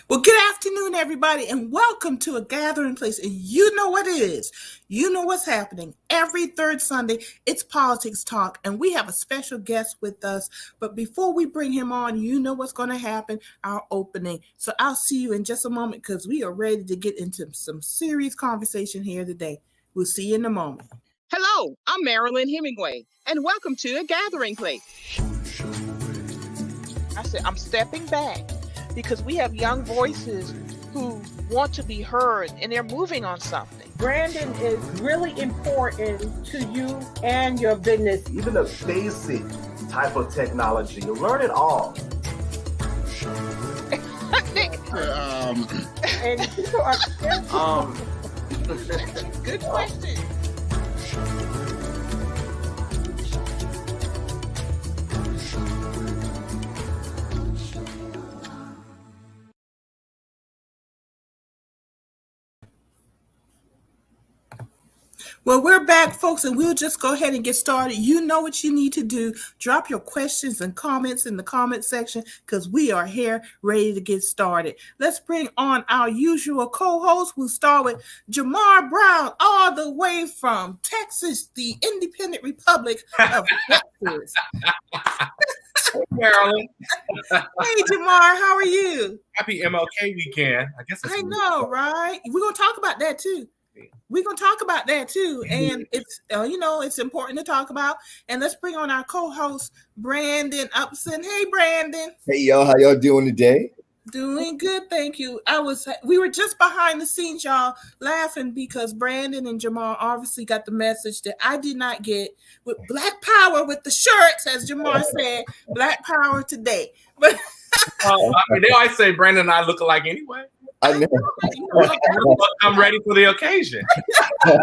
Well, good afternoon, everybody, and welcome to a gathering place. And you know what it is. You know what's happening. Every third Sunday, it's Politics Talk, and we have a special guest with us. But before we bring him on, you know what's going to happen, our opening. So I'll see you in just a moment because we are ready to get into some serious conversation here today. We'll see you in a moment. Hello, I'm Marilyn Hemingway, and welcome to A Gathering Place. I said, I'm stepping back because we have young voices who want to be heard and they're moving on something. Branding is really important to you and your business. Even a basic type of technology, you learn it all. And people are Good question. Well, we're back, folks, and we'll just go ahead and get started. You know what you need to do. Drop your questions and comments in the comment section because we are here ready to get started. Let's bring on our usual co-host. We'll start with Jamarr Brown, all the way from Texas, the independent republic of Texas. Hey, Marilyn. Hey, Jamarr, how are you? Happy MLK weekend. I guess I know, right? We're going to talk about that, too. We're going to talk about that too. And it's, it's important to talk about. And let's bring on our co-host, Brandon Upson. Hey, Brandon. Hey, y'all. How y'all doing today? Doing good. Thank you. We were just behind the scenes, y'all, laughing because Brandon and Jamarr obviously got the message that I did not get with Black Power with the shirts, as Jamarr said, Black Power today. But they always say Brandon and I look alike anyway. I know. I'm ready for the occasion. All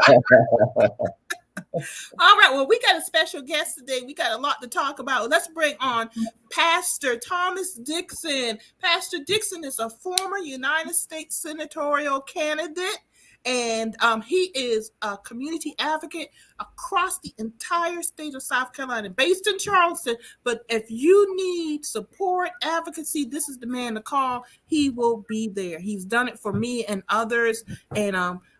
right. Well, we got a special guest today. We got a lot to talk about. Let's bring on Pastor Thomas Dixon. Pastor Dixon is a former United States senatorial candidate, and he is a community advocate across the entire state of South Carolina, based in Charleston. But if you need support, advocacy, this is the man to call. He will be there. He's done it for me and others, and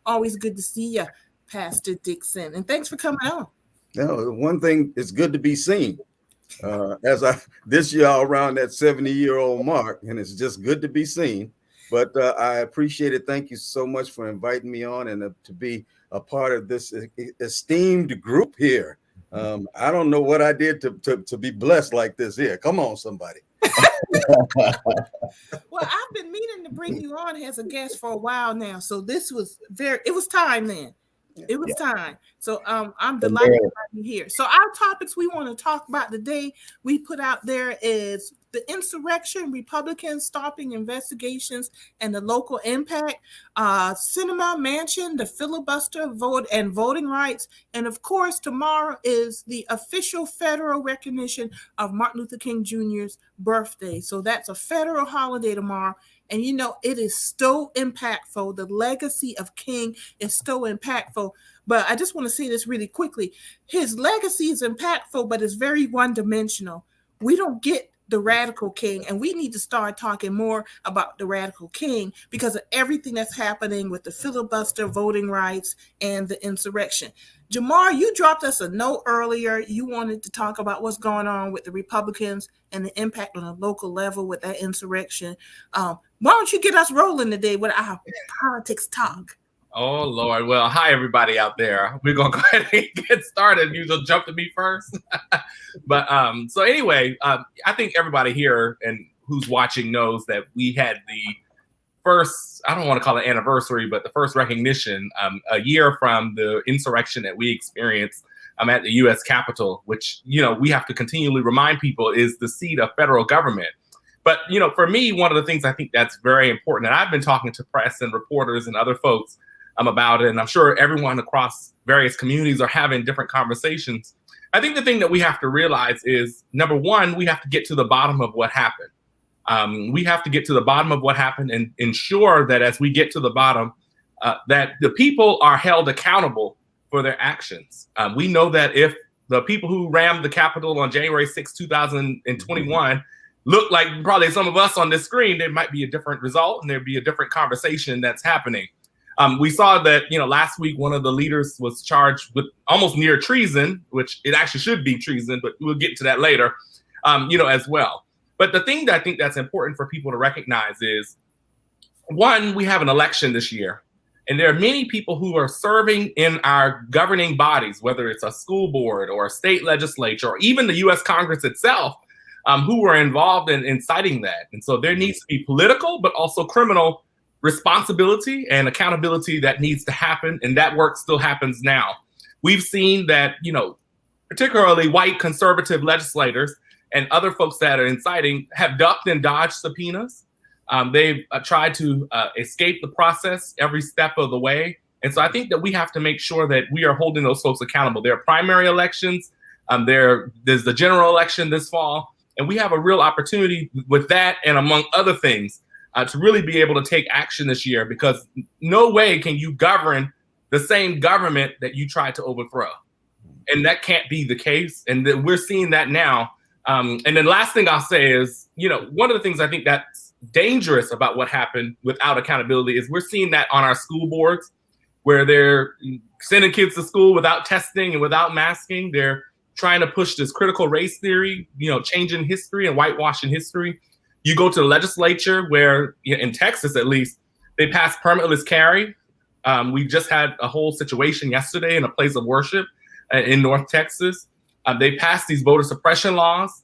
always good to see you, Pastor Dixon. And thanks for coming on. No, one thing, it's good to be seen. This year around that 70-year-old mark, and it's just good to be seen. But I appreciate it. Thank you so much for inviting me on and to be a part of this esteemed group here. I don't know what I did to be blessed like this here. Come on, somebody. Well, I've been meaning to bring you on as a guest for a while now. So it was time then. It was time. So I'm delighted to have you here. So our topics we want to talk about today, we put out there is the insurrection, Republicans stopping investigations, and the local impact, Cinema Mansion, the filibuster vote and voting rights. And of course, tomorrow is the official federal recognition of Martin Luther King Jr.'s birthday. So that's a federal holiday tomorrow. And it is so impactful. The legacy of King is so impactful. But I just want to say this really quickly. His legacy is impactful, but it's very one-dimensional. We don't get the radical King, and we need to start talking more about the radical King because of everything that's happening with the filibuster, voting rights, and the insurrection. Jamarr, you dropped us a note earlier. You wanted to talk about what's going on with the Republicans and the impact on a local level with that insurrection. Why don't you get us rolling today with our politics talk? Oh, Lord. Well, hi, everybody out there. We're going to go ahead and get started. You will jump to me first. But so anyway, I think everybody here and who's watching knows that we had the first, I don't want to call it anniversary, but the first recognition a year from the insurrection that we experienced at the U.S. Capitol, which, we have to continually remind people is the seat of federal government. But, for me, one of the things I think that's very important, and I've been talking to press and reporters and other folks about it, and I'm sure everyone across various communities are having different conversations. I think the thing that we have to realize is, number one, we have to get to the bottom of what happened. We have to get to the bottom of what happened and ensure that as we get to the bottom, that the people are held accountable for their actions. We know that if the people who rammed the Capitol on January 6, 2021 look like probably some of us on this screen, there might be a different result and there'd be a different conversation that's happening. We saw that, last week, one of the leaders was charged with almost near treason, which it actually should be treason, but we'll get to that later, as well. But the thing that I think that's important for people to recognize is, one, we have an election this year, and there are many people who are serving in our governing bodies, whether it's a school board or a state legislature or even the U.S. Congress itself, who were involved in inciting that. And so there needs to be political, but also criminal responsibility and accountability that needs to happen. And that work still happens now. We've seen that, particularly white conservative legislators and other folks that are inciting have ducked and dodged subpoenas. They've tried to escape the process every step of the way. And so I think that we have to make sure that we are holding those folks accountable. There are primary elections. There's the general election this fall. And we have a real opportunity with that and among other things to really be able to take action this year, because no way can you govern the same government that you tried to overthrow. And that can't be the case. And we're seeing that now. And then last thing I'll say is, one of the things I think that's dangerous about what happened without accountability is we're seeing that on our school boards, where they're sending kids to school without testing and without masking. They're trying to push this critical race theory, changing history and whitewashing history. You go to the legislature where, in Texas at least, they passed permitless carry. We just had a whole situation yesterday in a place of worship in North Texas. They passed these voter suppression laws.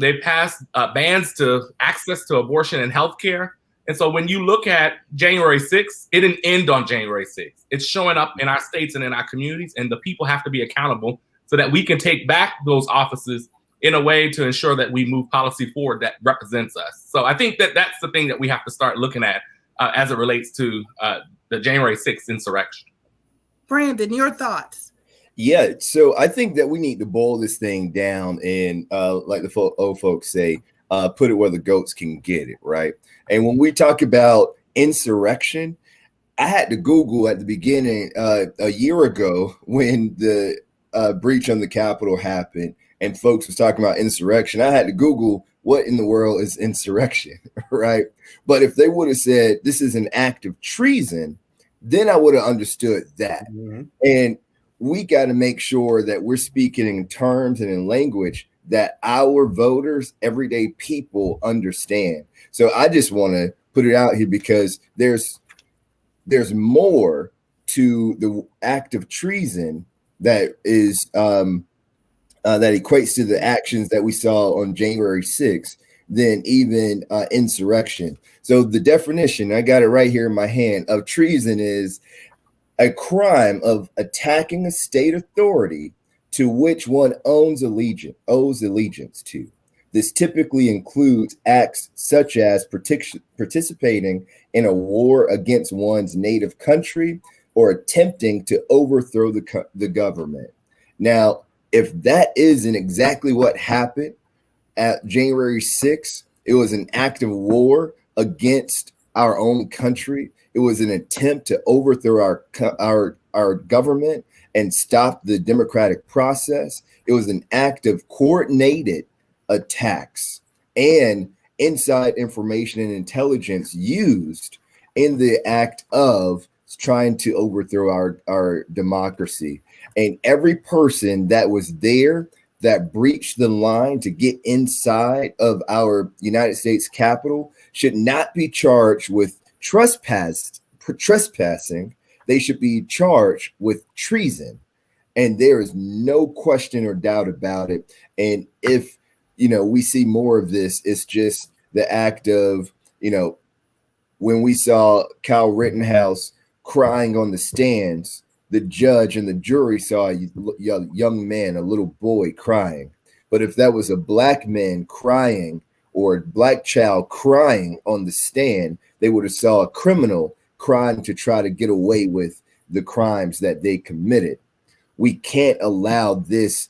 They passed bans to access to abortion and healthcare. And so when you look at January 6th, it didn't end on January 6th. It's showing up in our states and in our communities, and the people have to be accountable so that we can take back those offices in a way to ensure that we move policy forward that represents us. So I think that that's the thing that we have to start looking at as it relates to the January 6th insurrection. Brandon, your thoughts? Yeah, so I think that we need to boil this thing down and, like the old folks say, put it where the goats can get it, right? And when we talk about insurrection, I had to Google at the beginning a year ago when the breach on the Capitol happened and folks was talking about insurrection. I had to Google what in the world is insurrection, right? But if they would have said this is an act of treason, then I would have understood that. Mm-hmm. And we got to make sure that we're speaking in terms and in language that our voters, everyday people, understand. So I just want to put it out here because there's more to the act of treason that is that equates to the actions that we saw on January 6th than even insurrection. So the definition, I got it right here in my hand, of treason is a crime of attacking a state authority to which one owes allegiance to. This typically includes acts such as participating in a war against one's native country or attempting to overthrow the government. Now, if that isn't exactly what happened at January 6th, it was an act of war against our own country. It was an attempt to overthrow our government and stop the democratic process. It was an act of coordinated attacks and inside information and intelligence used in the act of trying to overthrow our democracy. And every person that was there that breached the line to get inside of our United States Capitol should not be charged with trespassing. They should be charged with treason. And there is no question or doubt about it. And if, we see more of this, it's just the act of, when we saw Kyle Rittenhouse crying on the stands, the judge and the jury saw a young man, a little boy crying. But if that was a black man crying or a black child crying on the stand, they would have saw a criminal crying to try to get away with the crimes that they committed. We can't allow this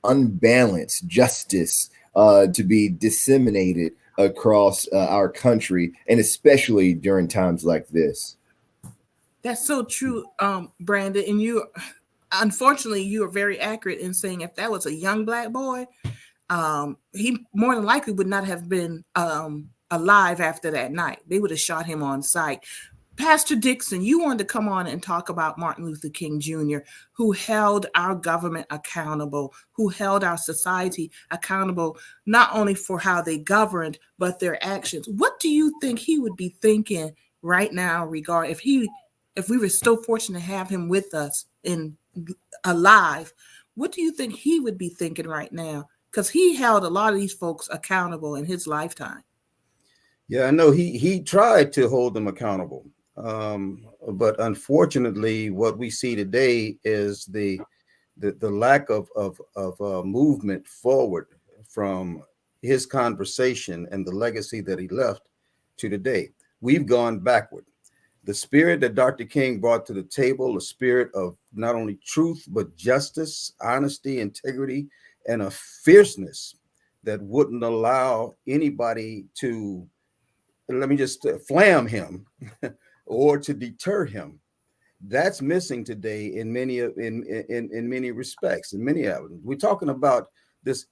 unbalanced justice to be disseminated across our country, and especially during times like this. That's so true, Brandon. And unfortunately, you are very accurate in saying if that was a young black boy, he more than likely would not have been alive after that night. They would have shot him on sight. Pastor Dixon, you wanted to come on and talk about Martin Luther King Jr., who held our government accountable, who held our society accountable, not only for how they governed, but their actions. What do you think he would be thinking right now if we were so fortunate to have him with us alive? What do you think he would be thinking right now? Because he held a lot of these folks accountable in his lifetime. Yeah, I know he tried to hold them accountable. But unfortunately, what we see today is the lack of movement forward from his conversation and the legacy that he left to today. We've gone backward. The spirit that Dr. King brought to the table, a spirit of not only truth, but justice, honesty, integrity, and a fierceness that wouldn't allow anybody to, let me just flam him or to deter him. That's missing today in many respects, in many avenues. We're talking about this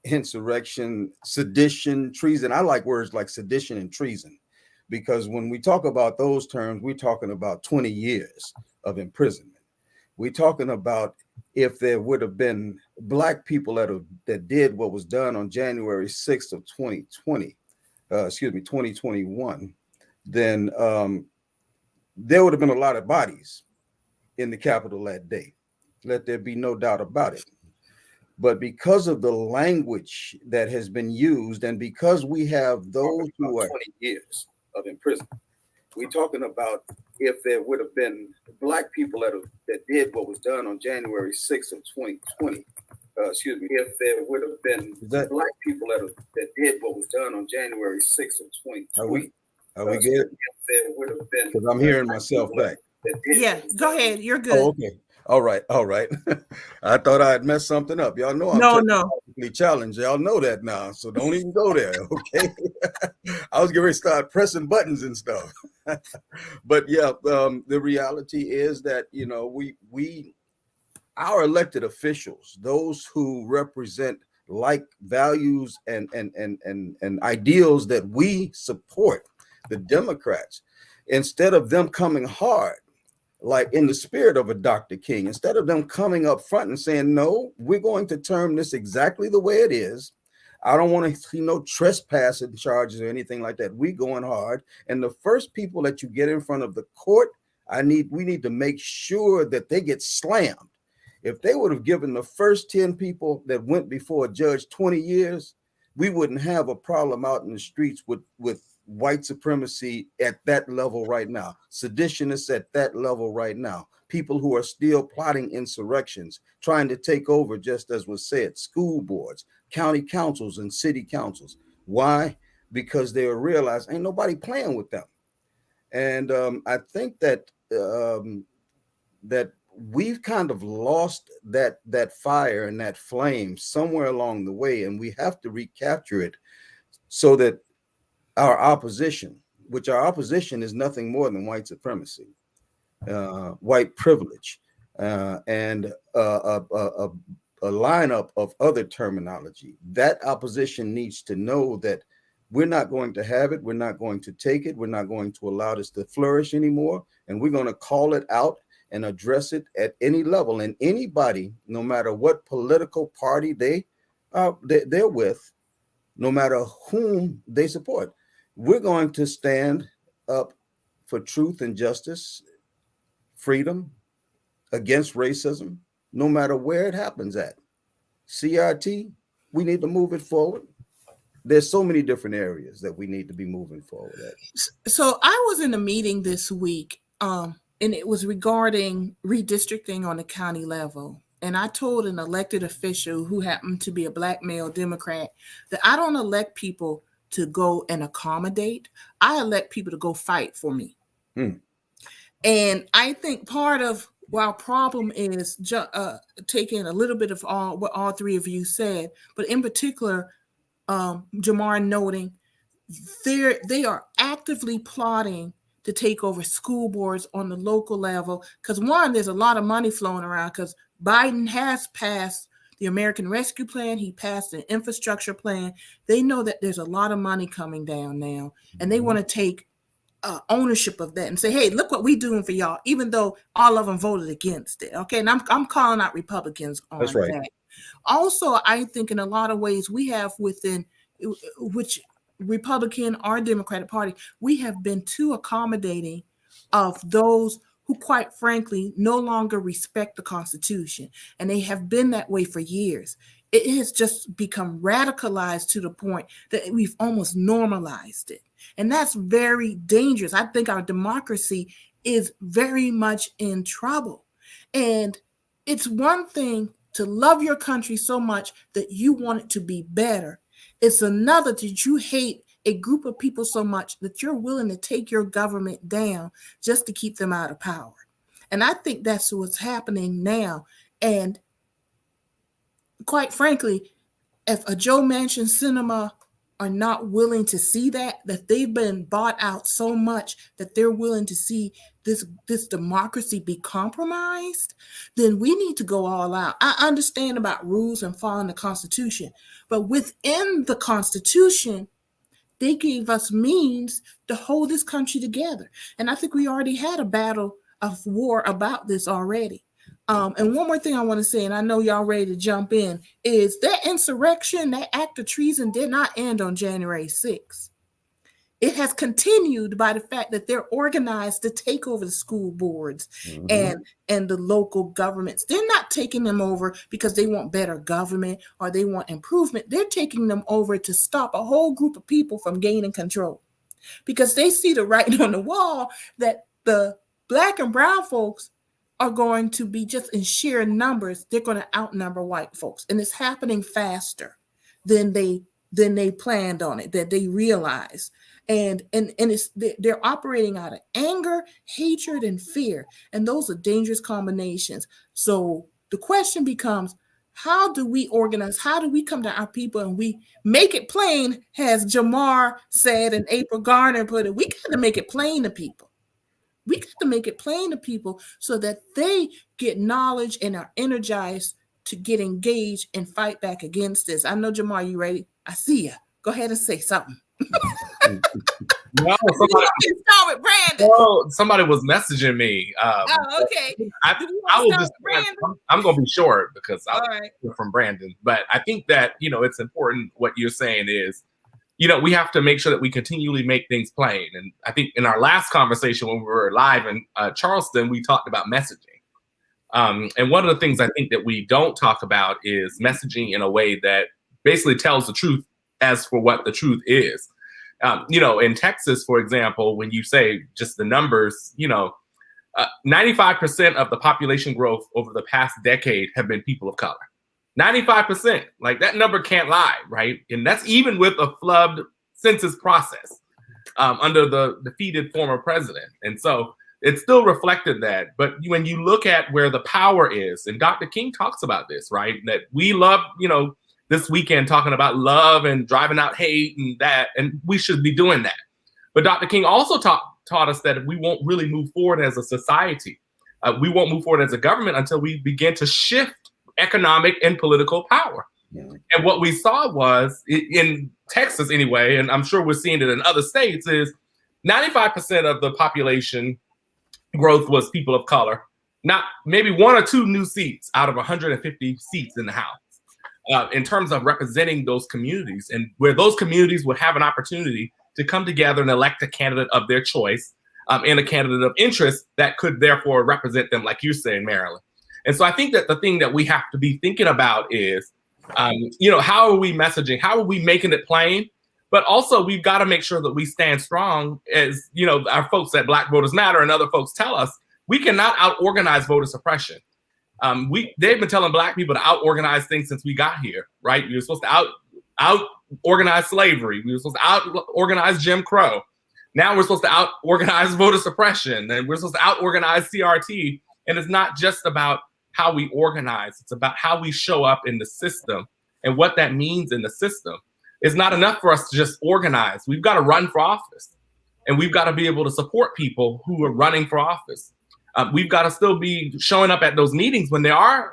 insurrection, sedition, treason. I like words like sedition and treason, because when we talk about those terms, we're talking about 20 years of imprisonment. We're talking about if there would have been Black people that did what was done on January 6th of 2021, then there would have been a lot of bodies in the Capitol that day. Let there be no doubt about it. But because of the language that has been used, and because we have those who are 20 years of imprisonment, we're talking about if there would have been Black people that did what was done on January 6th of 2020. If there would have been Black people that did what was done on January 6th of 2020. Are we good? Because I'm hearing myself back. Yeah, go ahead. You're good. Oh, okay. All right. I thought I had messed something up. Y'all know I'm technically challenged. Y'all know that now. So don't even go there. Okay. I was going to start pressing buttons and stuff. But yeah, the reality is that, our elected officials, those who represent like values and ideals that we support, the Democrats, instead of them coming hard, like in the spirit of a Dr. King, instead of them coming up front and saying, no, we're going to term this exactly the way it is. I don't want to see no trespassing charges or anything like that. We going hard. And the first people that you get in front of the court, we need to make sure that they get slammed. If they would have given the first 10 people that went before a judge 20 years, we wouldn't have a problem out in the streets with white supremacy at that level right now, seditionists at that level right now, people who are still plotting insurrections, trying to take over, just as was said, school boards, county councils, and city councils. Why? Because they realize ain't nobody playing with them. And I think that that we've kind of lost that fire and that flame somewhere along the way, and we have to recapture it so that our opposition is nothing more than white supremacy, white privilege, and a lineup of other terminology. That opposition needs to know that we're not going to have it. We're not going to take it. We're not going to allow this to flourish anymore. And we're going to call it out and address it at any level. And anybody, no matter what political party they're with, no matter whom they support, we're going to stand up for truth and justice, freedom, against racism, no matter where it happens at. CRT, we need to move it forward. There's so many different areas that we need to be moving forward at. So I was in a meeting this week, and it was regarding redistricting on the county level. And I told an elected official who happened to be a Black male Democrat that I don't elect people to go and accommodate. I elect people to go fight for me. And I think part of our problem is taking a little bit of what all three of you said, but in particular, Jamarr noting they are actively plotting to take over school boards on the local level. Because one, there's a lot of money flowing around because Biden has passed the American Rescue Plan. He passed an infrastructure plan. They know that there's a lot of money coming down now, and they want to take ownership of that and say, hey, look what we're doing for y'all, even though all of them voted against it. Okay, and I'm calling out Republicans on That's right. that. Also, I think in a lot of ways we have within which Republican or Democratic Party, we have been too accommodating of those who, quite frankly, no longer respect the Constitution. And they have been that way for years. It has just become radicalized to the point that we've almost normalized it. And that's very dangerous. I think our democracy is very much in trouble. And it's one thing to love your country so much that you want it to be better. It's another that you hate a group of people so much that you're willing to take your government down just to keep them out of power. And I think that's what's happening now. And quite frankly, if a Joe Manchin cinema are not willing to see that they've been bought out so much that they're willing to see this democracy be compromised, then we need to go all out. I understand about rules and following the Constitution, but within the Constitution, they gave us means to hold this country together. And I think we already had a battle of war about this already. And one more thing I want to say, and I know y'all ready to jump in, is that insurrection, that act of treason did not end on January 6th. It has continued by the fact that they're organized to take over the school boards and the local governments. They're not taking them over because they want better government or they want improvement. They're taking them over to stop a whole group of people from gaining control because they see the writing on the wall that the Black and brown folks are going to be just in sheer numbers. They're going to outnumber white folks. And it's happening faster than they planned on it, that they realize. And they're operating out of anger, hatred, and fear. And those are dangerous combinations. So the question becomes, how do we organize? How do we come to our people and we make it plain, as Jamarr said and April Garner put it, we got to make it plain to people. We got to make it plain to people so that they get knowledge and are energized to get engaged and fight back against this. I know, Jamarr, you ready? I see you. Go ahead and say something. Somebody was messaging me. Okay. I'm going to be short because I'm from Brandon. But I think that, it's important what you're saying is, we have to make sure that we continually make things plain. And I think in our last conversation when we were live in Charleston, we talked about messaging. And one of the things I think that we don't talk about is messaging in a way that basically tells the truth as for what the truth is. In Texas, for example, when you say just the numbers, 95% of the population growth over the past decade have been people of color. 95%, like that number can't lie, right? And that's even with a flawed census process under the defeated former president. And so it still reflected that. But when you look at where the power is, and Dr. King talks about this, right? That we love, this weekend talking about love and driving out hate and that, and we should be doing that. But Dr. King also taught us that we won't really move forward as a society. We won't move forward as a government until we begin to shift economic and political power. Yeah. And what we saw was in Texas anyway, and I'm sure we're seeing it in other states, is 95% of the population growth was people of color, not maybe one or two new seats out of 150 seats in the House in terms of representing those communities, and where those communities would have an opportunity to come together and elect a candidate of their choice and a candidate of interest that could therefore represent them, like you're saying, Marilyn. And so I think that the thing that we have to be thinking about is, how are we messaging? How are we making it plain? But also we've got to make sure that we stand strong as, our folks at Black Voters Matter and other folks tell us, we cannot out-organize voter suppression. They've been telling Black people to out-organize things since we got here, right? We were supposed to out-organize slavery. We were supposed to out-organize Jim Crow. Now we're supposed to out-organize voter suppression, and we're supposed to out-organize CRT. And it's not just about how we organize. It's about how we show up in the system and what that means in the system. It's not enough for us to just organize. We've got to run for office, and we've got to be able to support people who are running for office. We've got to still be showing up at those meetings when they are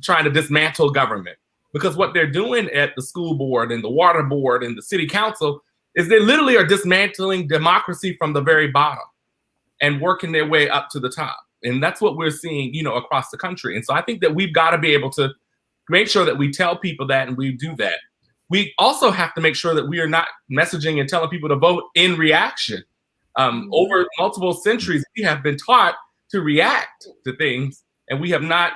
trying to dismantle government. because what they're doing at the school board and the water board and the city council is they literally are dismantling democracy from the very bottom and working their way up to the top. And that's what we're seeing, you know, across the country. And so I think that we've got to be able to make sure that we tell people that and we do that. We also have to make sure that we are not messaging and telling people to vote in reaction. Over multiple centuries, we have been taught to react to things, and we have not,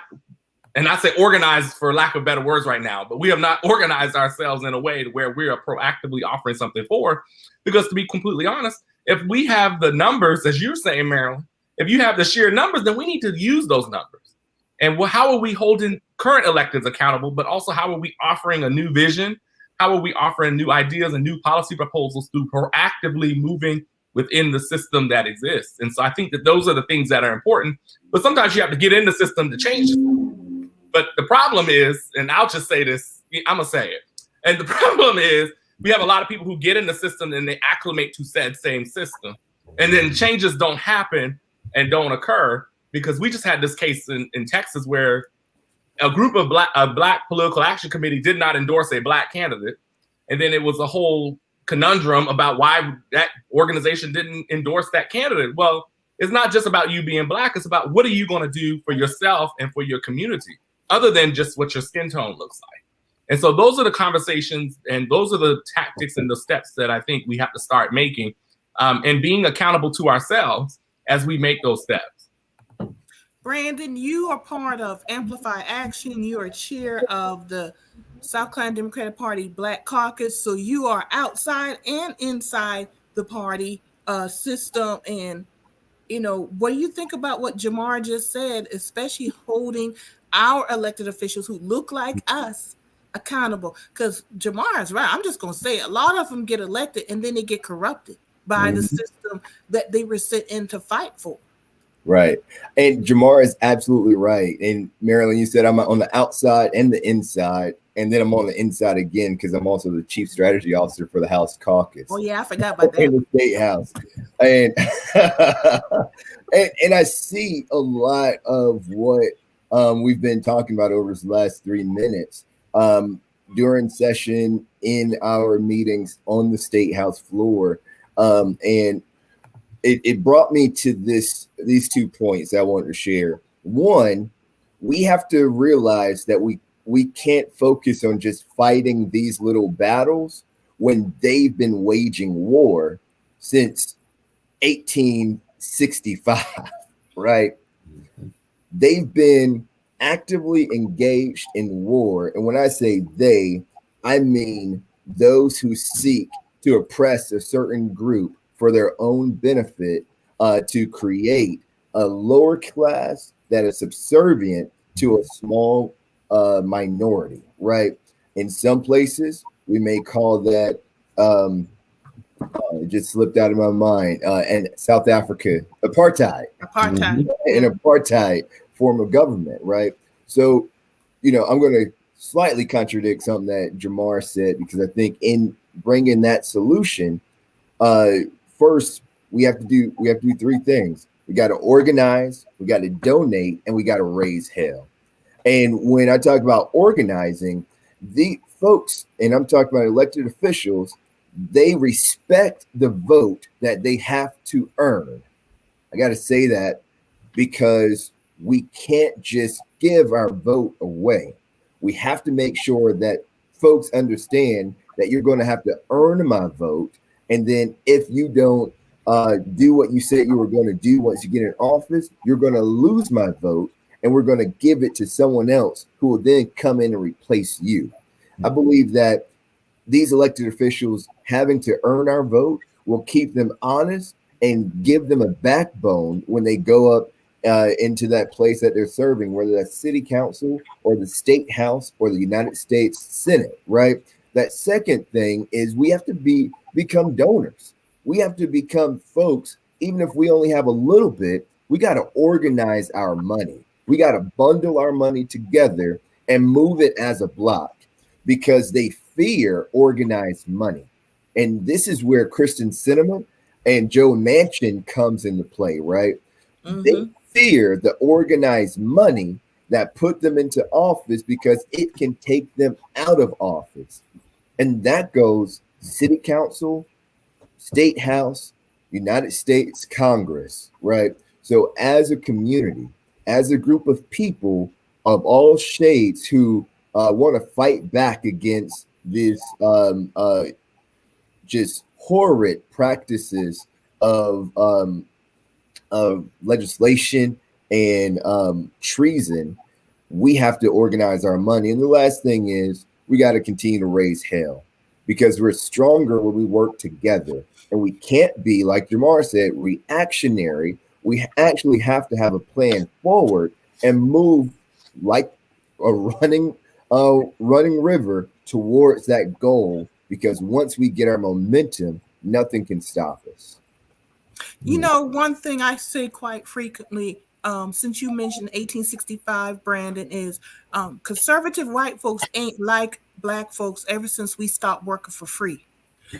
and I say organized for lack of better words right now, but we have not organized ourselves in a way to where we are proactively offering something forward. Because to be completely honest, if we have the numbers, as you're saying, Marilyn, if you have the sheer numbers, then we need to use those numbers. And how are we holding current electeds accountable, but also how are we offering a new vision? How are we offering new ideas and new policy proposals through proactively moving within the system that exists? And so I think that those are the things that are important, but sometimes you have to get in the system to change it. But the problem is, and I'll just say this, I'm gonna say it. And the problem is we have a lot of people who get in the system and they acclimate to said same system. And then changes don't happen and don't occur, because we just had this case in Texas where a group of Black Political Action Committee did not endorse a Black candidate. And then it was a whole conundrum about why that organization didn't endorse that candidate. Well, it's not just about you being Black. It's about what are you going to do for yourself and for your community, other than just what your skin tone looks like. And so those are the conversations and those are the tactics and the steps that I think we have to start making, and being accountable to ourselves as we make those steps. Brandon, you are part of Amplify Action. You are chair of the South Carolina Democratic Party Black Caucus. So you are outside and inside the party system. And, you know, what do you think about what Jamarr just said, especially holding our elected officials who look like us accountable? Because Jamarr is right. I'm just going to say it. A lot of them get elected and then they get corrupted by the system that they were sent in to fight for. Right. And Jamarr is absolutely right. And Marilyn, you said I'm on the outside and the inside, and then I'm on the inside again because I'm also the chief strategy officer for the House Caucus. Oh, yeah, I forgot about that. In the State House. And, and I see a lot of what we've been talking about over this last 3 minutes during session, in our meetings on the State House floor. And it brought me to these 2 points I wanted to share. One, we have to realize that we can't focus on just fighting these little battles when they've been waging war since 1865, right? They've been actively engaged in war. And when I say they, I mean those who seek to oppress a certain group for their own benefit, to create a lower class that is subservient to a small minority, right? In some places, we may call that, it just slipped out of my mind, and South Africa, apartheid. Apartheid. An apartheid form of government, right? So, you know, I'm going to slightly contradict something that Jamarr said, because I think in bringing that solution, first, we have to do 3 things. We got to organize, we got to donate, and we got to raise hell. And when I talk about organizing, the folks, and I'm talking about elected officials, they respect the vote that they have to earn. I got to say that because we can't just give our vote away. We have to make sure that folks understand that you're going to have to earn my vote. And then if you don't do what you said you were going to do once you get in office, you're going to lose my vote, and we're going to give it to someone else who will then come in and replace you. I believe that these elected officials having to earn our vote will keep them honest and give them a backbone when they go up into that place that they're serving, whether that's city council or the state house or the United States Senate, right? That second thing is we have to become donors. We have to become folks, even if we only have a little bit, we got to organize our money. We got to bundle our money together and move it as a block, because they fear organized money. And this is where Kristen Sinema and Joe Manchin comes into play, right? Mm-hmm. They fear the organized money that put them into office because it can take them out of office. And that goes city council, state house, United States Congress, right? So as a community, as a group of people of all shades who want to fight back against this just horrid practices of legislation and treason, we have to organize our money. And the last thing is we got to continue to raise hell, because we're stronger when we work together. And we can't be, like Jamarr said, reactionary. We actually have to have a plan forward and move like a running river towards that goal, because once we get our momentum, nothing can stop us. You know, one thing I say quite frequently, since you mentioned 1865, Brandon, is conservative white folks ain't like black folks ever since we stopped working for free.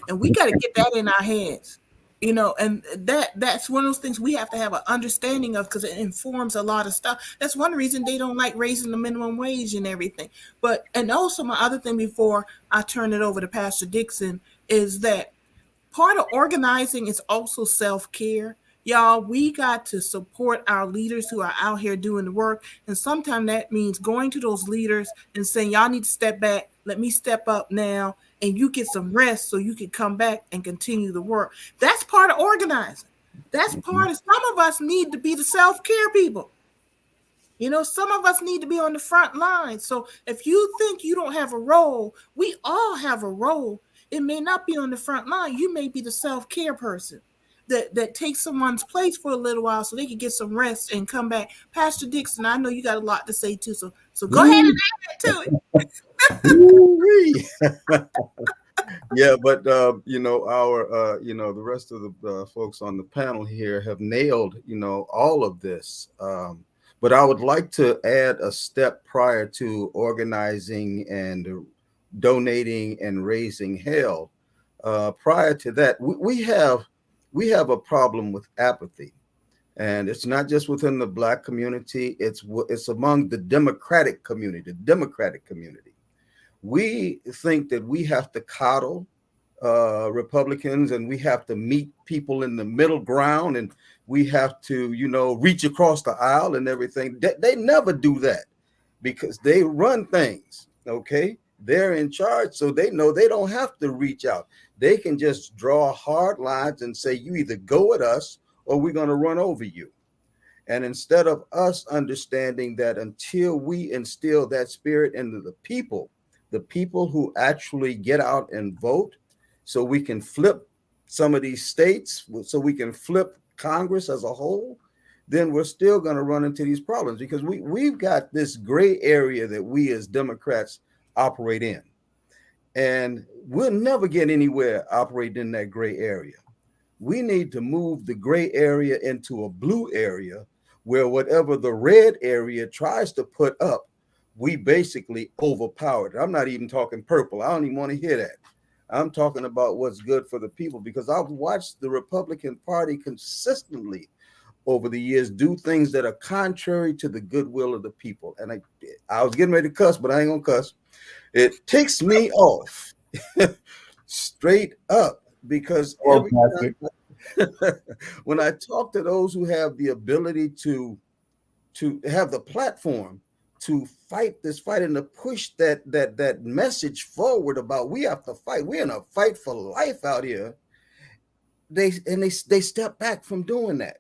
And we got to get that in our heads, you know, and that's one of those things we have to have an understanding of, because it informs a lot of stuff. That's one reason they don't like raising the minimum wage and everything. But, and also my other thing before I turn it over to Pastor Dixon is that part of organizing is also self-care. Y'all, we got to support our leaders who are out here doing the work. And sometimes that means going to those leaders and saying, y'all need to step back. Let me step up now. And you get some rest so you can come back and continue the work. That's part of organizing. That's part of, some of us need to be the self-care people. You know, some of us need to be on the front line. So if you think you don't have a role, we all have a role. It may not be on the front line. You may be the self-care person that takes someone's place for a little while so they can get some rest and come back. Pastor Dixon, I know you got a lot to say too. So go ahead and add that to it. Yeah, but you know, our you know, the rest of the folks on the panel here have nailed, you know, all of this. But I would like to add a step prior to organizing and donating and raising hell. Prior to that, we have a problem with apathy, and it's not just within the Black community. It's among the Democratic community. We think that we have to coddle Republicans, and we have to meet people in the middle ground, and we have to, you know, reach across the aisle and everything. They never do that, because they run things. Okay, they're in charge, so they know they don't have to reach out. They can just draw hard lines and say, you either go with us or we're going to run over you. And instead of us understanding that, until we instill that spirit into the people who actually get out and vote, so we can flip some of these states, so we can flip Congress as a whole, then we're still going to run into these problems, because we've got this gray area that we as Democrats operate in. And we'll never get anywhere operating in that gray area. We need to move the gray area into a blue area, where whatever the red area tries to put up, we basically overpowered. I'm not even talking purple. I don't even want to hear that. I'm talking about what's good for the people, because I've watched the Republican Party consistently over the years do things that are contrary to the goodwill of the people. And I was getting ready to cuss, but I ain't gonna cuss. It ticks me off straight up, because when I talk to those who have the ability to have the platform to fight this fight and to push that message forward about we have to fight, we're in a fight for life out here, they step back from doing that.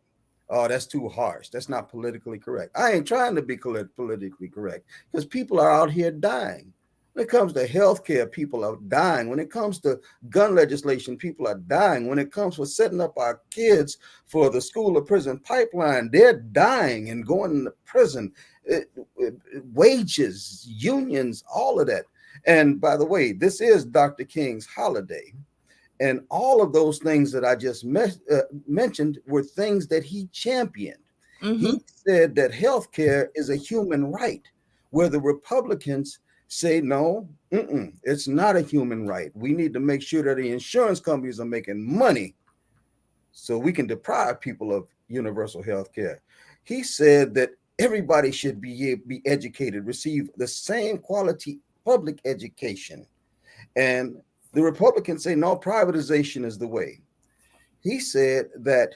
Oh, that's too harsh. That's not politically correct. I ain't trying to be politically correct, because people are out here dying. When it comes to healthcare, people are dying. When it comes to gun legislation, people are dying. When it comes for setting up our kids for the school to prison pipeline, they're dying and going into prison. Wages, unions, all of that. And by the way, this is Dr. King's holiday. And all of those things that I just mentioned were things that he championed. Mm-hmm. He said that healthcare is a human right, where the Republicans say, no, it's not a human right. We need to make sure that the insurance companies are making money so we can deprive people of universal health care. He said that everybody should be educated, receive the same quality public education. And the Republicans say, no, privatization is the way. He said that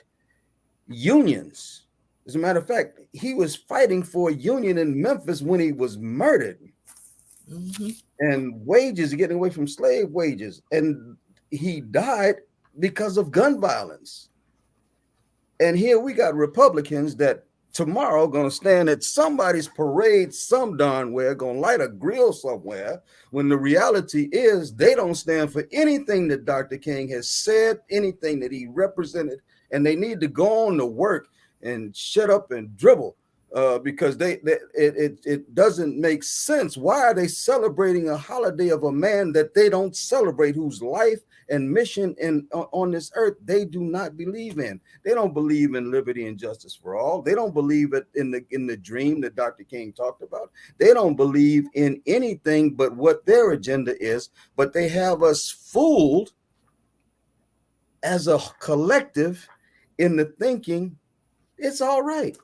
unions, as a matter of fact, he was fighting for a union in Memphis when he was murdered. Mm-hmm. And wages, getting away from slave wages. And he died because of gun violence. And here we got Republicans that tomorrow going to stand at somebody's parade some darn where, going to light a grill somewhere, when the reality is they don't stand for anything that Dr. King has said, anything that he represented, and they need to go on to work and shut up and dribble because it doesn't make sense. Why are they celebrating a holiday of a man that they don't celebrate, whose life and mission on this earth they do not believe in? They don't believe in liberty and justice for all. They don't believe it in the dream that Dr. King talked about. They don't believe in anything but what their agenda is, but they have us fooled as a collective in the thinking it's all right.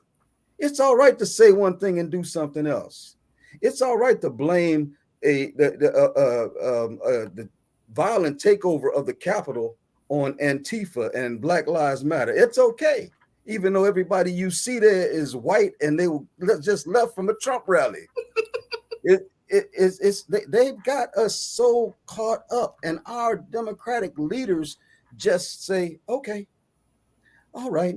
It's all right to say one thing and do something else. It's all right to blame the violent takeover of the Capitol on Antifa and Black Lives Matter. It's okay, even though everybody you see there is white and they just left from a Trump rally. They've got us so caught up, and our Democratic leaders just say, okay, all right.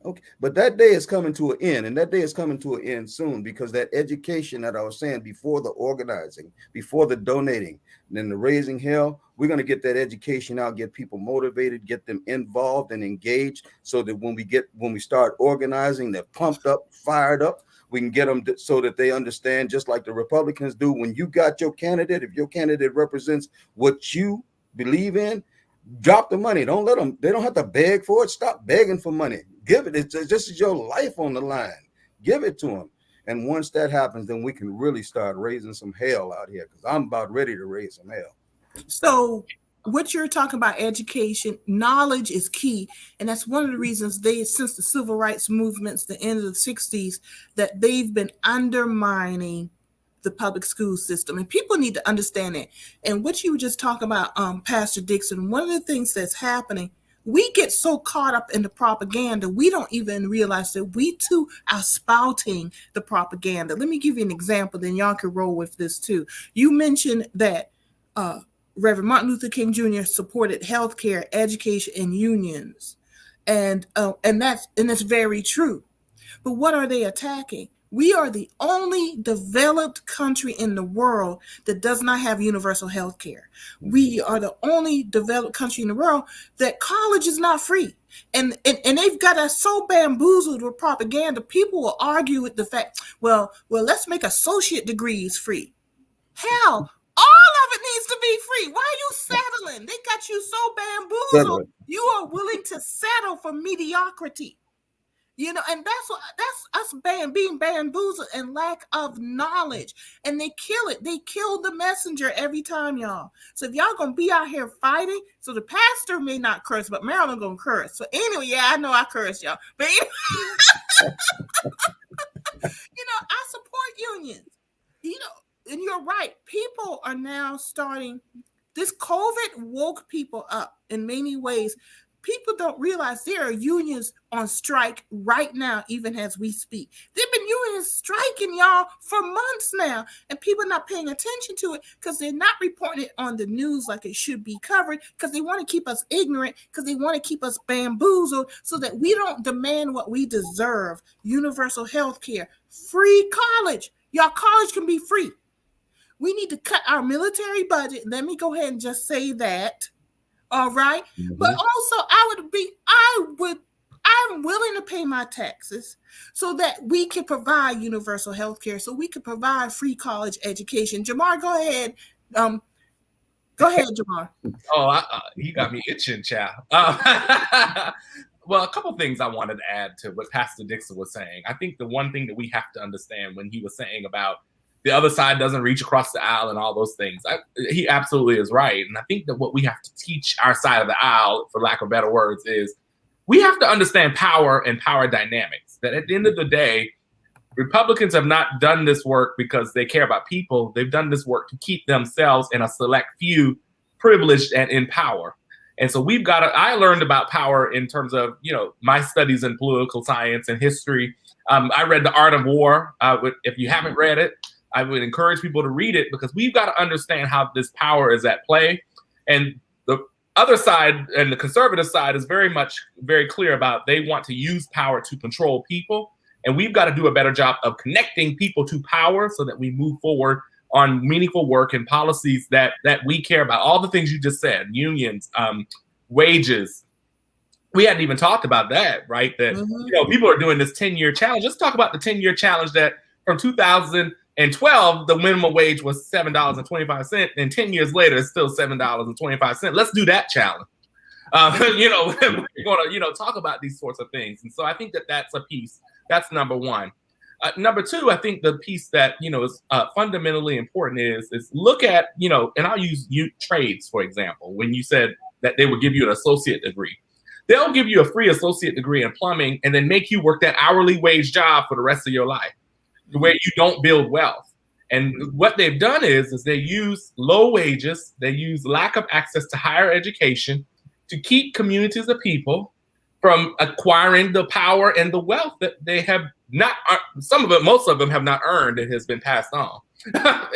Okay, but that day is coming to an end, and that day is coming to an end soon, because that education that I was saying before, the organizing, before the donating, and then the raising hell, we're going to get that education out, get people motivated, get them involved and engaged, so that when we start organizing, they're pumped up, fired up. We can get them so that they understand, just like the Republicans do. When you got your candidate, if your candidate represents what you believe in, drop the money. Don't let them. They don't have to beg for it. Stop begging for money. Give it. This is your life on the line. Give it to them. And once that happens, then we can really start raising some hell out here, because I'm about ready to raise some hell. So what you're talking about, education, knowledge is key. And that's one of the reasons since the civil rights movements, the end of the 60s, that they've been undermining the public school system. And people need to understand that. And what you were just talking about, Pastor Dixon, one of the things that's happening, we get so caught up in the propaganda, we don't even realize that we too are spouting the propaganda. Let me give you an example, then y'all can roll with this too. You mentioned that Reverend Martin Luther King Jr. supported healthcare, education, and unions. And that's very true. But what are they attacking? We are the only developed country in the world that does not have universal health care. We are the only developed country in the world that college is not free. And they've got us so bamboozled with propaganda. People will argue with the fact, well, let's make associate degrees free. Hell, all of it needs to be free. Why are you settling? They got you so bamboozled. You are willing to settle for mediocrity. You know, and that's us being bamboozled and lack of knowledge. And they kill it. They kill the messenger every time, y'all. So if y'all gonna be out here fighting, so the pastor may not curse, but Marilyn gonna curse. So anyway, yeah, I know I curse, y'all. But anyway, I support unions. And you're right. People are now starting. This COVID woke people up in many ways. People don't realize there are unions on strike right now, even as we speak. There have been unions striking, y'all, for months now, and people are not paying attention to it because they're not reporting it on the news like it should be covered, because they want to keep us ignorant, because they want to keep us bamboozled so that we don't demand what we deserve: universal health care, free college. Y'all, college can be free. We need to cut our military budget. Let me go ahead and just say that. All right. Mm-hmm. But also I'm willing to pay my taxes so that we can provide universal health care, so we can provide free college education. Jamarr, go ahead. Go ahead, Jamarr. Oh, you got me itching, child. Well, a couple things I wanted to add to what Pastor Dixon was saying. I think the one thing that we have to understand when he was saying about the other side doesn't reach across the aisle and all those things, he absolutely is right. And I think that what we have to teach our side of the aisle, for lack of better words, is we have to understand power and power dynamics. That at the end of the day, Republicans have not done this work because they care about people. They've done this work to keep themselves and a select few privileged and in power. And so we've got to, I learned about power in terms of, my studies in political science and history. I read The Art of War. If you haven't read it, I would encourage people to read it, because we've got to understand how this power is at play. And the other side, and the conservative side, is very clear about they want to use power to control people. And we've got to do a better job of connecting people to power so that we move forward on meaningful work and policies that we care about. All the things you just said, unions, wages. We hadn't even talked about that, right? That, people are doing this 10-year challenge. Let's talk about the 10-year challenge that from 2012, the minimum wage was $7.25, and 10 years later, it's still $7.25. Let's do that challenge. We're going to, talk about these sorts of things. And so I think that that's a piece. That's number one. Number two, I think the piece that, is fundamentally important is look at, and I'll use trades, for example, when you said that they would give you an associate degree. They'll give you a free associate degree in plumbing and then make you work that hourly wage job for the rest of your life, where you don't build wealth. And what they've done is they use low wages, they use lack of access to higher education to keep communities of people from acquiring the power and the wealth that they have not, most of them have not earned. It has been passed on.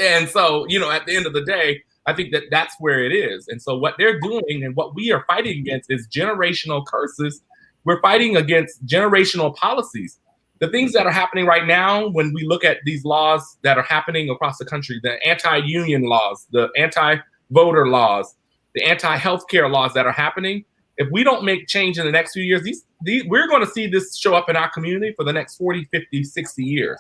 And so, at the end of the day, I think that that's where it is. And so what they're doing and what we are fighting against is generational curses. We're fighting against generational policies. The things that are happening right now, when we look at these laws that are happening across the country, the anti-union laws, the anti-voter laws, the anti-healthcare laws that are happening, if we don't make change in the next few years, we're going to see this show up in our community for the next 40, 50, 60 years.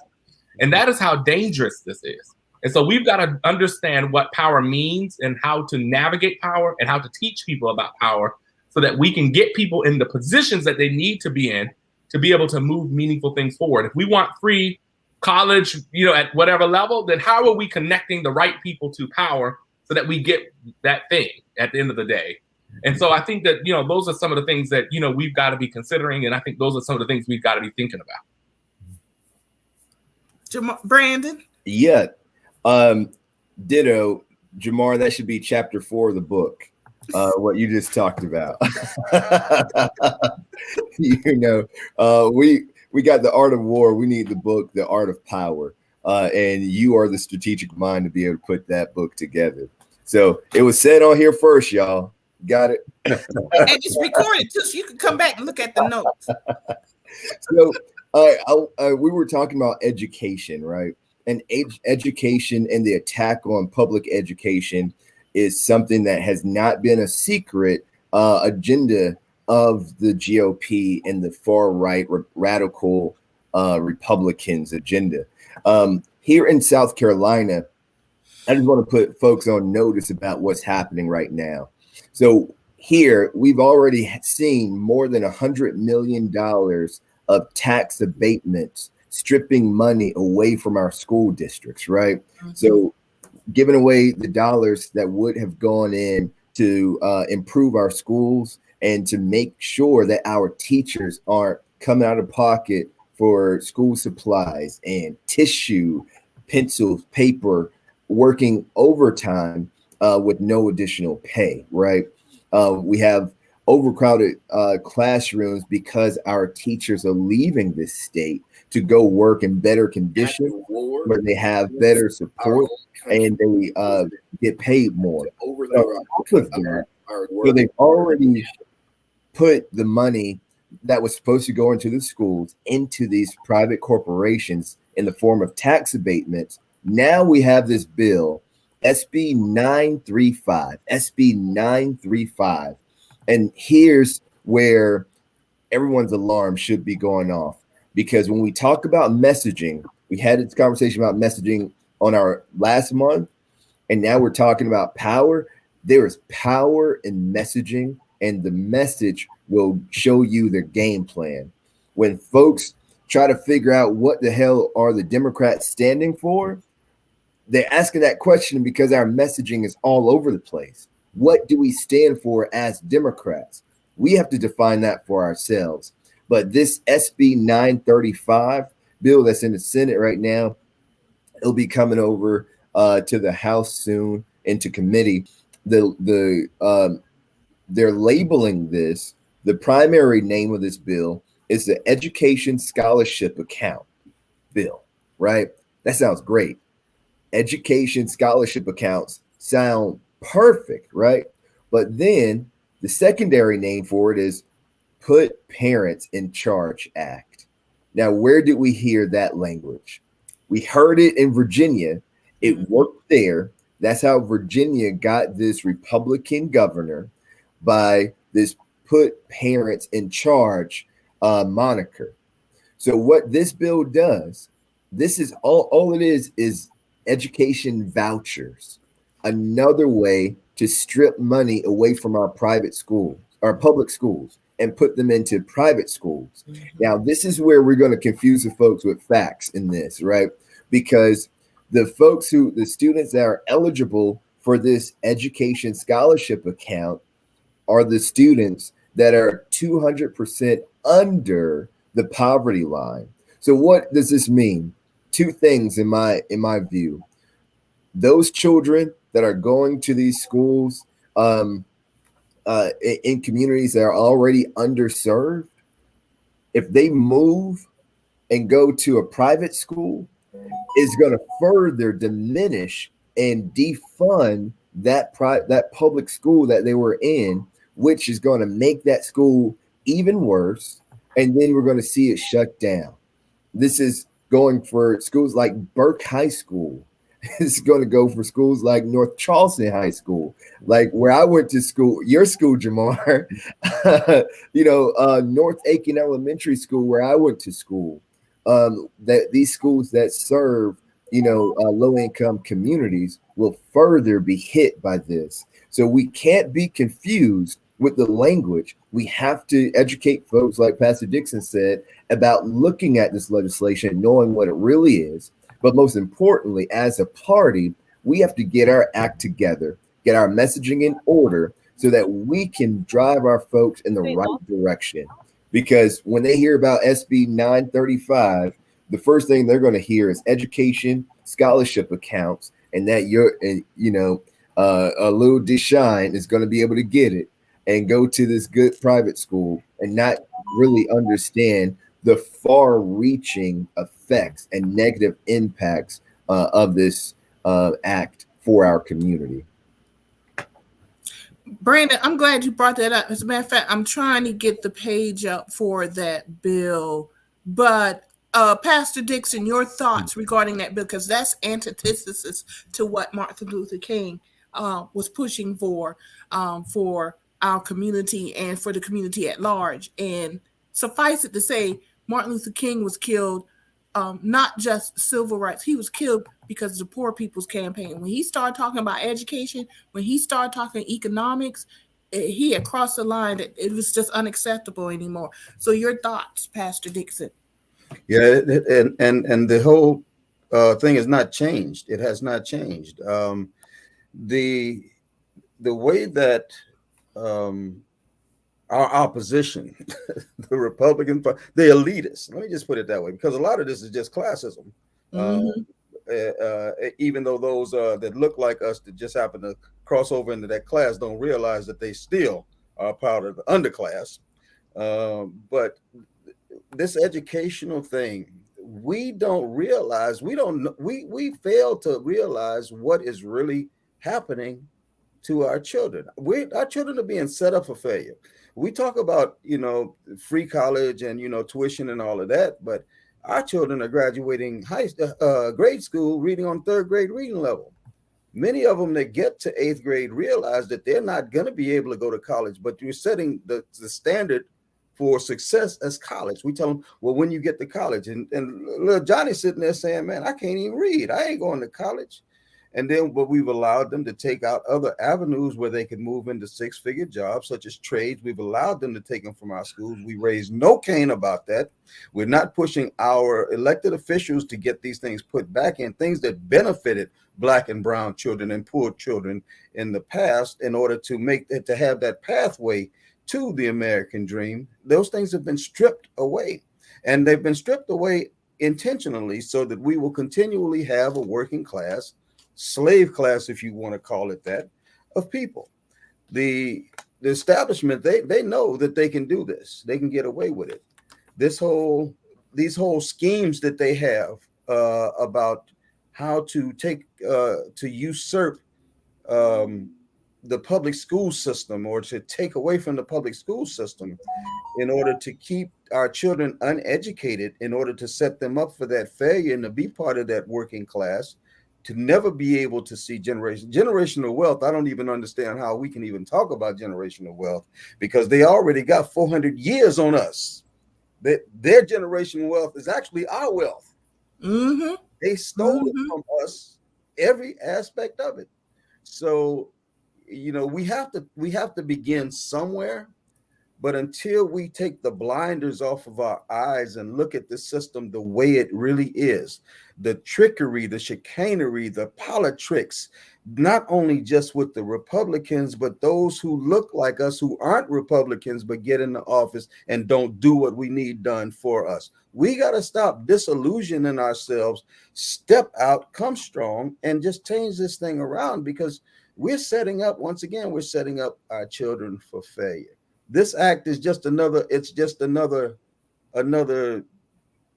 And that is how dangerous this is. And so we've got to understand what power means and how to navigate power and how to teach people about power so that we can get people in the positions that they need to be in to be able to move meaningful things forward. If we want free college, at whatever level, then how are we connecting the right people to power so that we get that thing at the end of the day? And so I think that, those are some of the things that, we've got to be considering. And I think those are some of the things we've got to be thinking about. Brandon? Yeah. Ditto, Jamarr, that should be chapter 4 of the book. What you just talked about. We got The Art of War. We need the book, The Art of Power. And you are the strategic mind to be able to put that book together. So it was said on here first, y'all. Got it? And it's recorded too, so you can come back and look at the notes. So we were talking about education, right? And education and the attack on public education is something that has not been a secret agenda of the GOP and the far right radical Republicans agenda. Here in South Carolina, I just want to put folks on notice about what's happening right now. So here we've already seen more than $100 million of tax abatements, stripping money away from our school districts, right? Mm-hmm. So giving away the dollars that would have gone in to improve our schools and to make sure that our teachers aren't coming out of pocket for school supplies and tissue, pencils, paper, working overtime with no additional pay, right? We have overcrowded classrooms because our teachers are leaving this state to go work in better conditions where they have better support and they get paid more. So they've already put the money that was supposed to go into the schools into these private corporations in the form of tax abatements. Now we have this bill, SB 935. And here's where everyone's alarm should be going off. Because when we talk about messaging, we had this conversation about messaging on our last month, and now we're talking about power. There is power in messaging, and the message will show you their game plan. When folks try to figure out what the hell are the Democrats standing for, they're asking that question because our messaging is all over the place. What do we stand for as Democrats? We have to define that for ourselves. But this SB 935 bill that's in the Senate right now. It'll be coming over to the House soon into committee. They're labeling this. The primary name of this bill is the Education Scholarship Account bill, right? That sounds great. Education scholarship accounts sound perfect, right? But then the secondary name for it is Put Parents in Charge Act. Now, where did we hear that language? We heard it in Virginia. It worked there. That's how Virginia got this Republican governor, by this Put Parents in Charge moniker. So what this bill does, this is all it is education vouchers, another way to strip money away from our private schools, our public schools, and put them into private schools. Now, this is where we're going to confuse the folks with facts in this, right? Because the students that are eligible for this education scholarship account are the students that are 200% under the poverty line. So what does this mean? Two things in my view. Those children that are going to these schools in communities that are already underserved, if they move and go to a private school, is going to further diminish and defund that public school that they were in, which is going to make that school even worse. And then we're going to see it shut down. This is going for schools like Burke High School. It's going to go for schools like North Charleston High School, like where I went to school, your school, Jamarr, North Aiken Elementary School, where I went to school. That these schools that serve, low-income communities will further be hit by this. So we can't be confused with the language. We have to educate folks, like Pastor Dixon said, about looking at this legislation, knowing what it really is. But most importantly, as a party, we have to get our act together, get our messaging in order so that we can drive our folks in the right direction. Because when they hear about SB 935, the first thing they're going to hear is education scholarship accounts, and that a little Deshaun is going to be able to get it and go to this good private school and not really understand the far-reaching effects and negative impacts of this act for our community. Brandon, I'm glad you brought that up. As a matter of fact, I'm trying to get the page up for that bill. But Pastor Dixon, your thoughts regarding that bill, because that's antithesis to what Martin Luther King was pushing for our community and for the community at large. And suffice it to say, Martin Luther King was killed, not just civil rights. He was killed because of the Poor People's Campaign. When he started talking about education, when he started talking economics, he had crossed the line that it was just unacceptable anymore. So your thoughts, Pastor Dixon? Yeah, and the whole thing has not changed. It has not changed. The way that our opposition, the Republican, the elitists, let me just put it that way, because a lot of this is just classism. Even though those that look like us that just happen to cross over into that class don't realize that they still are part of the underclass. But this educational thing, we don't realize, we fail to realize what is really happening to our children. Our children are being set up for failure. We talk about, free college and, tuition and all of that, but our children are graduating grade school reading on third grade reading level. Many of them that get to eighth grade realize that they're not going to be able to go to college, but you're setting the standard for success as college. We tell them, well, when you get to college, and little Johnny's sitting there saying, man, I can't even read. I ain't going to college. And then, but we've allowed them to take out other avenues where they can move into six-figure jobs, such as trades. We've allowed them to take them from our schools. We raised no cane about that. We're not pushing our elected officials to get these things put back in, things that benefited Black and brown children and poor children in the past, in order to have that pathway to the American dream. Those things have been stripped away, and they've been stripped away intentionally so that we will continually have a working class, slave class, if you want to call it that, of people. The establishment, they know that they can do this. They can get away with it. These whole schemes that they have about how to usurp the public school system, or to take away from the public school system in order to keep our children uneducated, in order to set them up for that failure and to be part of that working class, to never be able to see generational wealth. I don't even understand how we can even talk about generational wealth, because they already got 400 years on us. Their generational wealth is actually our wealth. Mm-hmm. They stole it from us, every aspect of it. So, we have to begin somewhere. But until we take the blinders off of our eyes and look at the system the way it really is, the trickery, the chicanery, the politics, not only just with the Republicans, but those who look like us, who aren't Republicans, but get in the office and don't do what we need done for us. We got to stop disillusioning ourselves, step out, come strong, and just change this thing around, because we're setting up our children for failure. This act is just another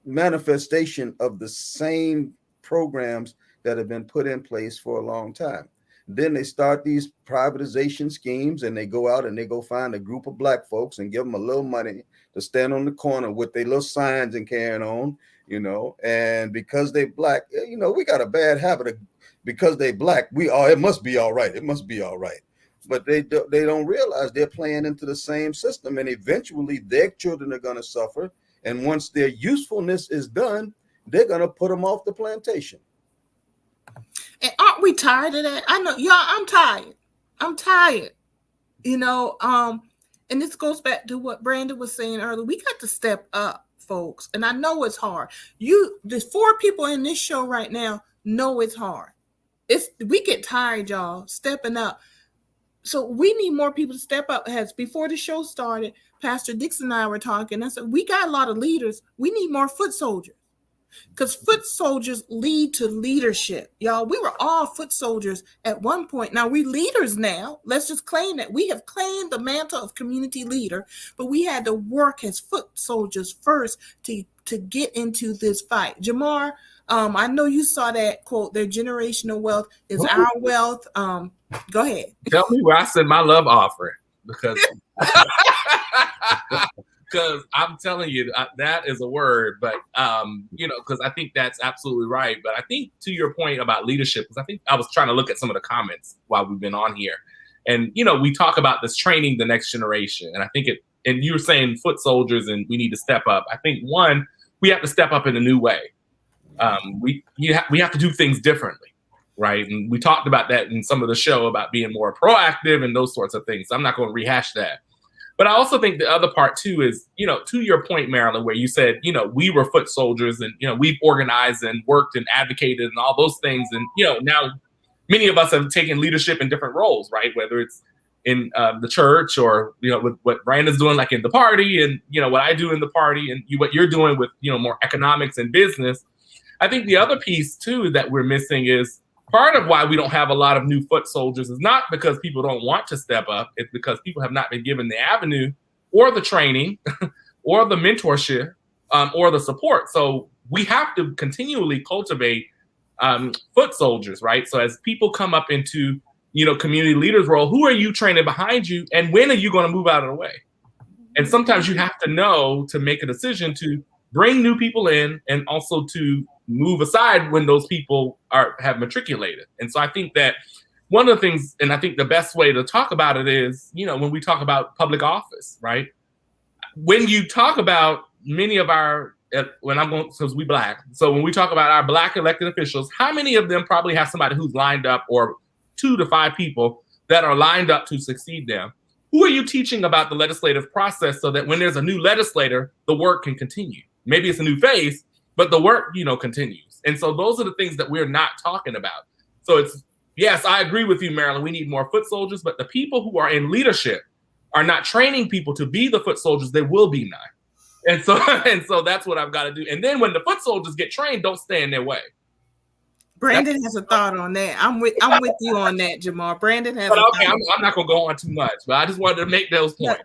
manifestation of the same programs that have been put in place for a long time. Then they start these privatization schemes, and they go out and they go find a group of black folks and give them a little money to stand on the corner with their little signs and carrying on, and because they black, we got a bad habit of, because they black, it must be all right. It must be all right. But they don't realize they're playing into the same system, and eventually their children are going to suffer. And once their usefulness is done, they're going to put them off the plantation. And aren't we tired of that? I know, y'all, I'm tired. And this goes back to what Brandon was saying earlier. We got to step up, folks. And I know it's hard. There's 4 people in this show right now know it's hard. We get tired, y'all, stepping up. So we need more people to step up. Before the show started, Pastor Dixon and I were talking. I said, we got a lot of leaders. We need more foot soldiers, because foot soldiers lead to leadership. Y'all, we were all foot soldiers at one point. Now we're leaders now. Let's just claim that. We have claimed the mantle of community leader, but we had to work as foot soldiers first to get into this fight. Jamarr, I know you saw that quote, their generational wealth is our wealth. Go ahead. Tell me where I send my love offering, because I'm telling you, that is a word, but because I think that's absolutely right. But I think to your point about leadership, because I think I was trying to look at some of the comments while we've been on here, and we talk about this training the next generation, and I think and you were saying foot soldiers, and we need to step up. I think one, we have to step up in a new way. We have to do things differently. Right. And we talked about that in some of the show about being more proactive and those sorts of things. I'm not going to rehash that. But I also think the other part, too, is, to your point, Marilyn, where you said, we were foot soldiers and, we've organized and worked and advocated and all those things. And, now many of us have taken leadership in different roles, right? Whether it's in the church or, with what Brandon's doing, like in the party, and, what I do in the party, and what you're doing with, more economics and business. I think the other piece, too, that we're missing is, part of why we don't have a lot of new foot soldiers is not because people don't want to step up. It's because people have not been given the avenue or the training or the mentorship or the support. So we have to continually cultivate foot soldiers, right? So as people come up into, community leaders role, who are you training behind you? And when are you going to move out of the way? And sometimes you have to know to make a decision to bring new people in and also to move aside when those people have matriculated. And so I think that one of the things, and I think the best way to talk about it is, when we talk about public office, right? When you talk about many of our, because we black, so when we talk about our black elected officials, how many of them probably have somebody who's lined up, or 2 to 5 people that are lined up to succeed them? Who are you teaching about the legislative process so that when there's a new legislator, the work can continue? Maybe it's a new face, but the work, continues. And so those are the things that we're not talking about. So yes, I agree with you, Marilyn. We need more foot soldiers, but the people who are in leadership are not training people to be the foot soldiers. There will be none. And so that's what I've got to do. And then when the foot soldiers get trained, don't stand in their way. Brandon has a thought on that. I'm with you on that, Jamarr. Brandon has. But okay, I'm not gonna go on too much, but I just wanted to make those points.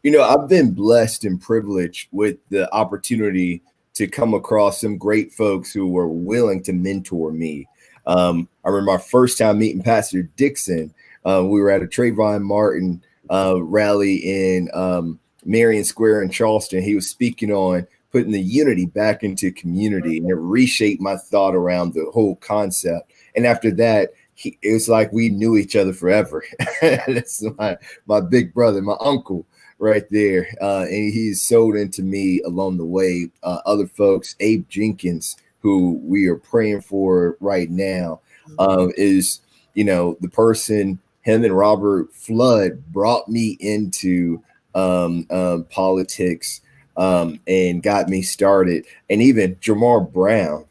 I've been blessed and privileged with the opportunity to come across some great folks who were willing to mentor me. I remember my first time meeting Pastor Dixon. We were at a Trayvon Martin rally in Marion Square in Charleston. He was speaking on putting the unity back into community, and it reshaped my thought around the whole concept. And after that, it was like we knew each other forever. That's my big brother, my uncle right there. And he's sold into me along the way. Other folks, Abe Jenkins, who we are praying for right now, is, the person, him and Robert Flood brought me into politics and got me started. And even Jamarr Brown,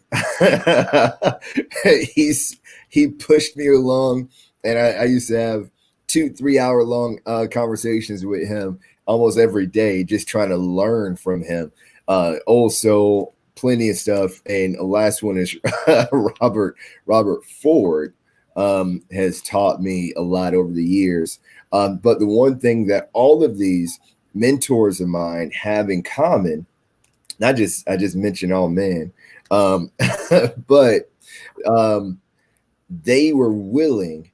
he pushed me along, and I used to have 2-3 hour long conversations with him almost every day, just trying to learn from him. Also plenty of stuff. And the last one is Robert Ford has taught me a lot over the years. But the one thing that all of these mentors of mine have in common, I just mentioned all men, but they were willing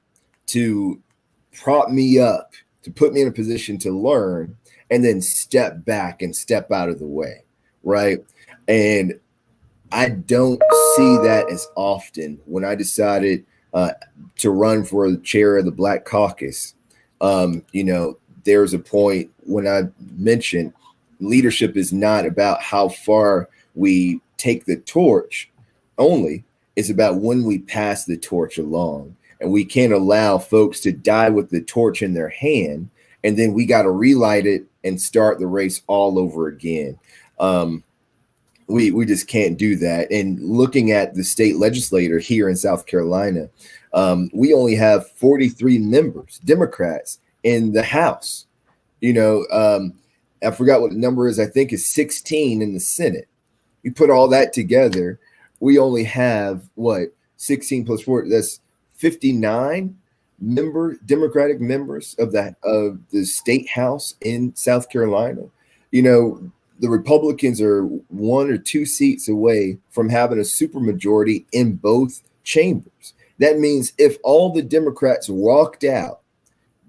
to prop me up, to put me in a position to learn, and then step back and step out of the way, right? And I don't see that as often. When I decided to run for the chair of the Black Caucus, there's a point when I mentioned leadership is not about how far we take the torch only. It's about when we pass the torch along. And we can't allow folks to die with the torch in their hand, and then we got to relight it and start the race all over again. We just can't do that. And looking at the state legislature here in South Carolina, we only have 43 members, Democrats, in the House. I forgot what the number is. I think it's 16 in the Senate. You put all that together, we only have 16 plus 4. That's 59 Democratic members of the state house in South Carolina. The Republicans are 1 or 2 seats away from having a supermajority in both chambers. That means if all the Democrats walked out,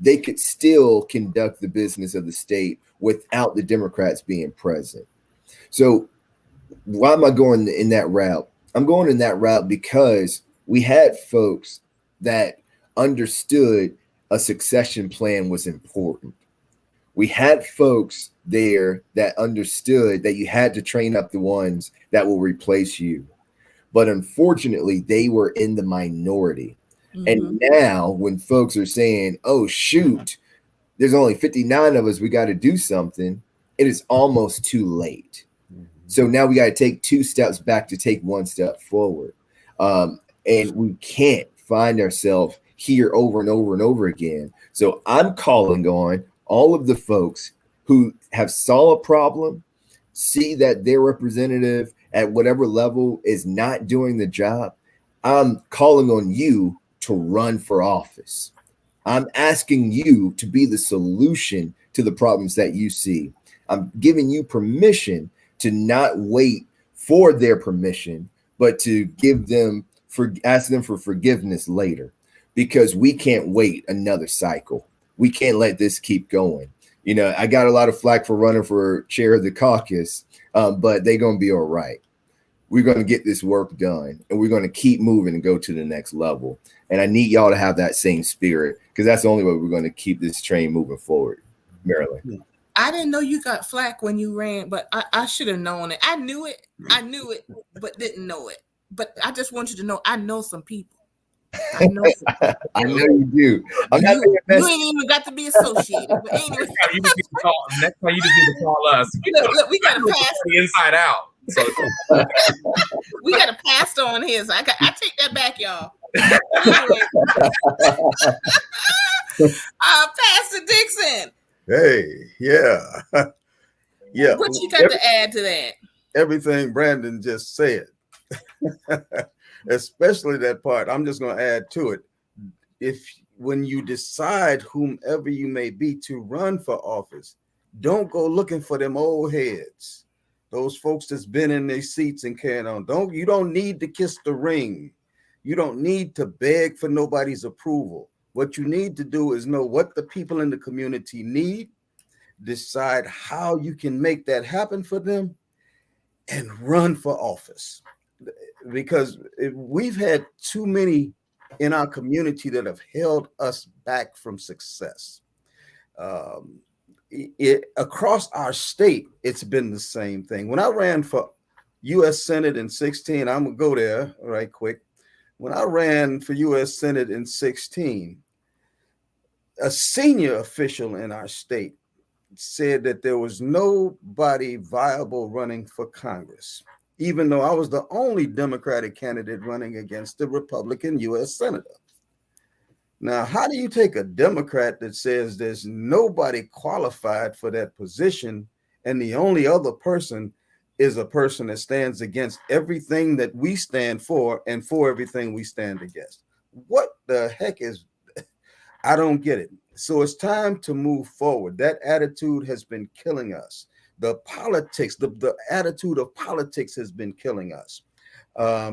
they could still conduct the business of the state without the Democrats being present. So why am I going in that route? I'm going in that route because we had folks that understood a succession plan was important. We had folks there that understood that you had to train up the ones that will replace you. But unfortunately, they were in the minority. Mm-hmm. And now when folks are saying, oh, shoot, there's only 59 of us, we got to do something, it is almost too late. Mm-hmm. So now we got to take 2 steps back to take 1 step forward. And we can't find ourselves here over and over and over again. So I'm calling on all of the folks who have saw a problem, see that their representative at whatever level is not doing the job. I'm calling on you to run for office. I'm asking you to be the solution to the problems that you see. I'm giving you permission to not wait for their permission, but to ask them for forgiveness later, because we can't wait another cycle. We can't let this keep going. I got a lot of flack for running for chair of the caucus, but they're going to be all right. We're going to get this work done, and we're going to keep moving and go to the next level. And I need y'all to have that same spirit, because that's the only way we're going to keep this train moving forward. Marilyn. I didn't know you got flack when you ran, but I should have known it. I knew it, but didn't know it. But I just want you to know, I know some people. I know you do. You ain't even got to be associated. But anyway. Next time you just need to call us. Look, we got to pass the inside out. So we got to pass on his. I take that back, y'all. Pastor Dixon. Hey, yeah. Yeah. What you got to add to that? Everything Brandon just said, especially that part. I'm just going to add to it. When you decide whomever you may be to run for office, don't go looking for them old heads, those folks that's been in their seats and carrying on. You don't need to kiss the ring. You don't need to beg for nobody's approval. What you need to do is know what the people in the community need, decide how you can make that happen for them, and run for office. Because we've had too many in our community that have held us back from success. Across our state, it's been the same thing. When I ran for U.S. Senate in 2016, I'm going to go there right quick. When I ran for U.S. Senate in 2016, a senior official in our state said that there was nobody viable running for Congress, even though I was the only Democratic candidate running against the Republican U.S. Senator. Now, how do you take a Democrat that says there's nobody qualified for that position, and the only other person is a person that stands against everything that we stand for and for everything we stand against? What the heck is, I don't get it. So it's time to move forward. That attitude has been killing us. The politics, the attitude of politics has been killing us.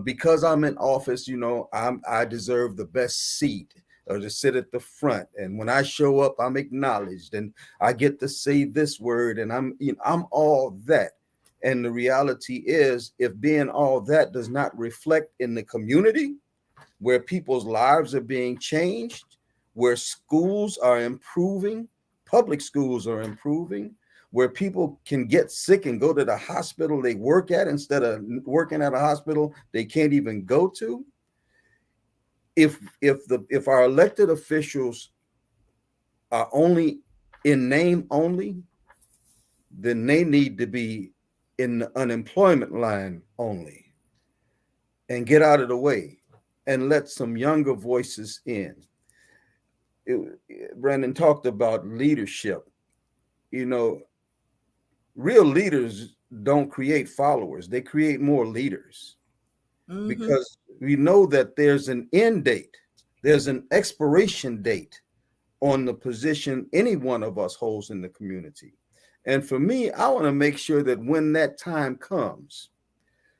Because I'm in office, I deserve the best seat or to sit at the front. And when I show up, I'm acknowledged and I get to say this word, and I'm all that. And the reality is, if being all that does not reflect in the community where people's lives are being changed, where schools are improving, public schools are improving, where people can get sick and go to the hospital they work at instead of working at a hospital they can't even go to. If our elected officials are only in name only, then they need to be in the unemployment line only and get out of the way and let some younger voices in. Brandon talked about leadership. Real leaders don't create followers. They create more leaders. Mm-hmm. Because we know that there's an end date. There's an expiration date on the position any one of us holds in the community. And for me, I want to make sure that when that time comes,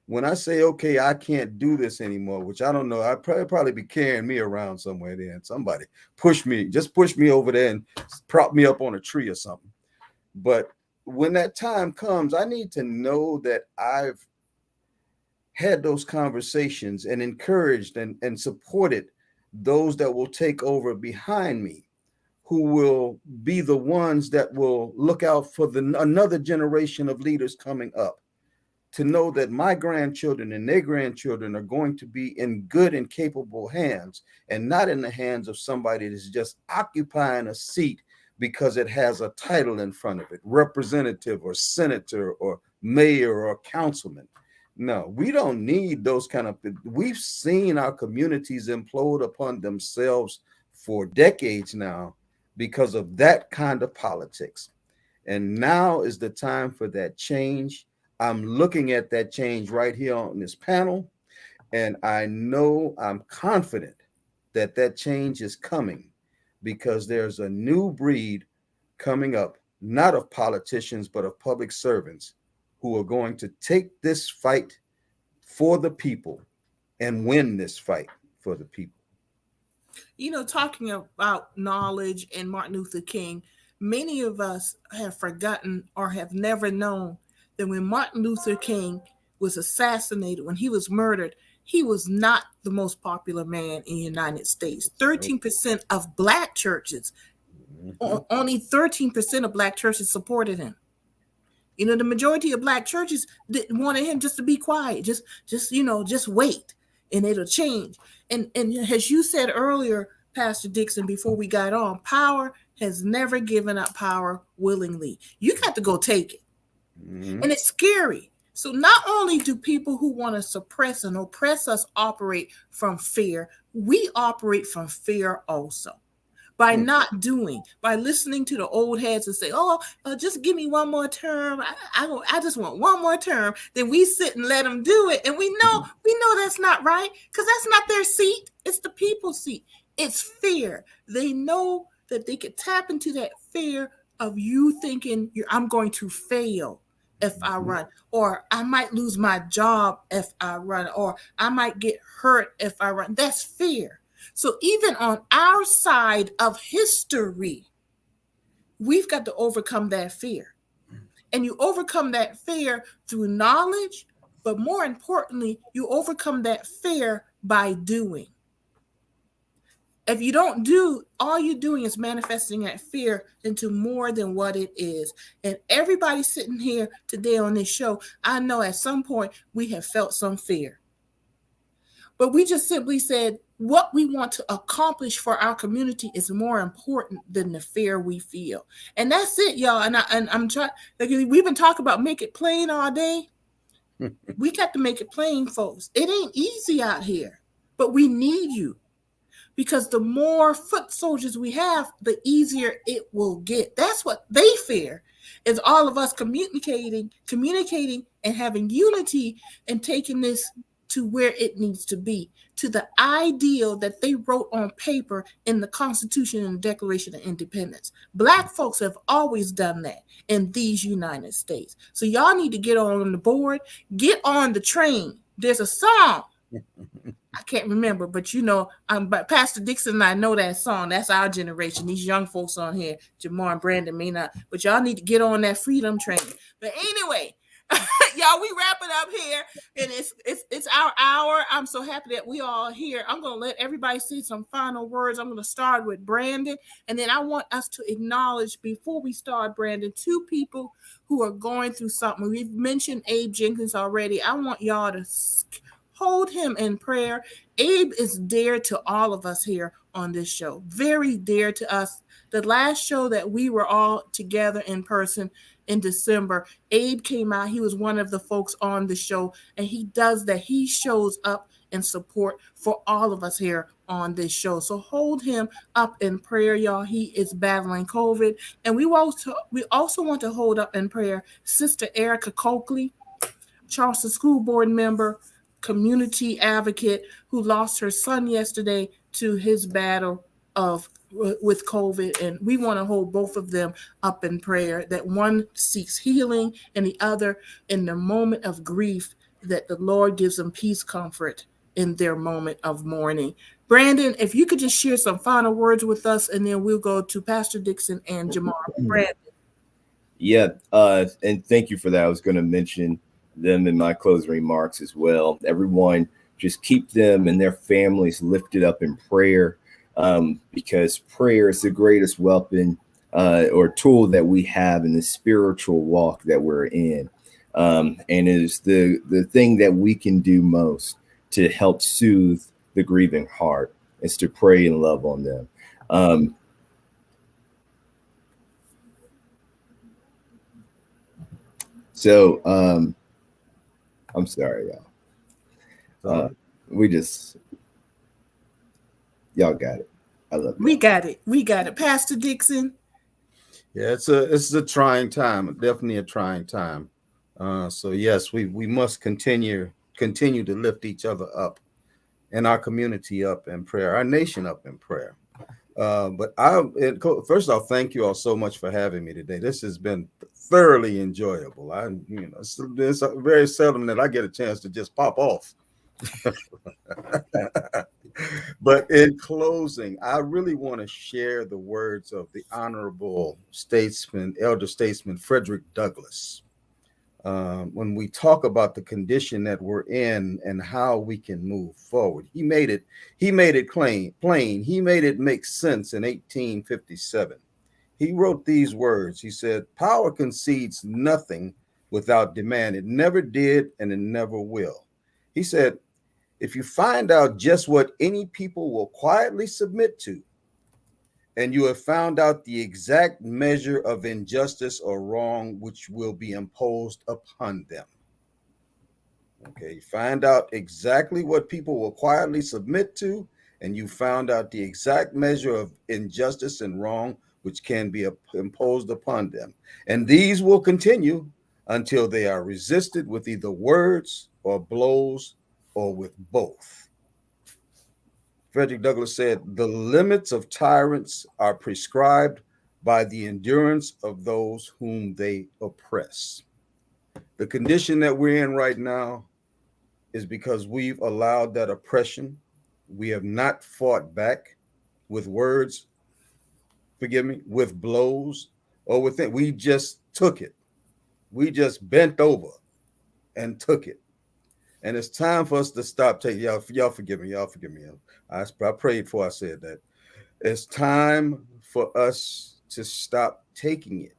when I say, okay, I can't do this anymore, which I don't know, I'd probably be carrying me around somewhere there, and somebody push me over there and prop me up on a tree or something. But when that time comes, I need to know that I've had those conversations and encouraged and supported those that will take over behind me, who will be the ones that will look out for another generation of leaders coming up, to know that my grandchildren and their grandchildren are going to be in good and capable hands, and not in the hands of somebody that's just occupying a seat because it has a title in front of it, representative or senator or mayor or councilman. No, we don't need those kind of, we've seen our communities implode upon themselves for decades now because of that kind of politics. And now is the time for that change. I'm looking at that change right here on this panel, and I know, I'm confident that that change is coming, because there's a new breed coming up, not of politicians, but of public servants who are going to take this fight for the people and win this fight for the people. Talking about knowledge and Martin Luther King, many of us have forgotten or have never known that when Martin Luther King was assassinated, when he was murdered, he was not the most popular man in the United States. 13% of Black churches, only 13% of Black churches supported him. The majority of Black churches wanted him just to be quiet, just wait, and it'll change. And as you said earlier, Pastor Dixon, before we got on, power has never given up power willingly. You got to go take it. And it's scary. So not only do people who want to suppress and oppress us operate from fear, we operate from fear also. by not doing, by listening to the old heads and say, oh, just give me one more term. I just want one more term. Then we sit and let them do it. And we know that's not right, because that's not their seat. It's the people's seat. It's fear. They know that they could tap into that fear of you thinking I'm going to fail if I run, or I might lose my job if I run, or I might get hurt if I run. That's fear. So even on our side of history, we've got to overcome that fear. And you overcome that fear through knowledge, but more importantly, you overcome that fear by doing. If you don't do, all you're doing is manifesting that fear into more than what it is. And everybody sitting here today on this show, I know at some point we have felt some fear. But we just simply said what we want to accomplish for our community is more important than the fear we feel. And that's it, y'all. And I'm trying, like, we've been talking about make it plain all day. We got to make it plain, folks. It ain't easy out here, but we need you. Because the more foot soldiers we have, the easier it will get. That's what they fear, is all of us communicating and having unity and taking this to where it needs to be, to the ideal that they wrote on paper in the Constitution and the Declaration of Independence. Black folks have always done that in these United States. So y'all need to get on the board, get on the train. There's a song. I can't remember, but but Pastor Dixon and I know that song. That's our generation. These young folks on here, Jamarr and Brandon may not, but y'all need to get on that freedom train. But anyway, y'all, we wrap it up here, and it's our hour. I'm so happy that we all here. I'm gonna let everybody say some final words. I'm gonna start with Brandon, and then I want us to acknowledge, before we start, Brandon, two people who are going through something. We've mentioned Abe Jenkins already. I want y'all to hold him in prayer. Abe is dear to all of us here on this show, very dear to us. The last show that we were all together in person in December, Abe came out. He was one of the folks on the show, and he does that. He shows up in support for all of us here on this show. So hold him up in prayer, y'all. He is battling COVID. And we also want to hold up in prayer Sister Erica Coakley, Charleston School Board member, community advocate, who lost her son yesterday to his battle with COVID. And we want to hold both of them up in prayer, that one seeks healing and the other, in the moment of grief, that the Lord gives them peace, comfort in their moment of mourning. Brandon, if you could just share some final words with us, and then we'll go to Pastor Dixon and Jamarr. Brandon. Yeah, and thank you for that. I was going to mention them in my closing remarks as well. Everyone, just keep them and their families lifted up in prayer, because prayer is the greatest weapon or tool that we have in the spiritual walk that we're in, and is the thing that we can do most to help soothe the grieving heart, is to pray and love on them. I'm sorry, y'all. Y'all got it. I love you. We got it. Pastor Dixon. Yeah, it's a trying time, definitely a trying time. So yes, we must continue to lift each other up, and our community up in prayer, our nation up in prayer. But first off, thank you all so much for having me today. This has been thoroughly enjoyable. It's very seldom that I get a chance to just pop off. But in closing, I really want to share the words of the honorable elder statesman Frederick Douglass. When we talk about the condition that we're in and how we can move forward, he made it plain. He made it make sense in 1857. He wrote these words. He said, "Power concedes nothing without demand. It never did, and it never will." He said, "If you find out just what any people will quietly submit to, and you have found out the exact measure of injustice or wrong which will be imposed upon them." Okay, find out exactly what people will quietly submit to, and you found out the exact measure of injustice and wrong which can be imposed upon them. And these will continue until they are resisted with either words or blows or with both. Frederick Douglass said, the limits of tyrants are prescribed by the endurance of those whom they oppress. The condition that we're in right now is because we've allowed that oppression. We have not fought back with words, forgive me, with blows or with it. We just took it. We just bent over and took it. And it's time for us to stop taking, y'all forgive me. I prayed before I said that. It's time for us to stop taking it,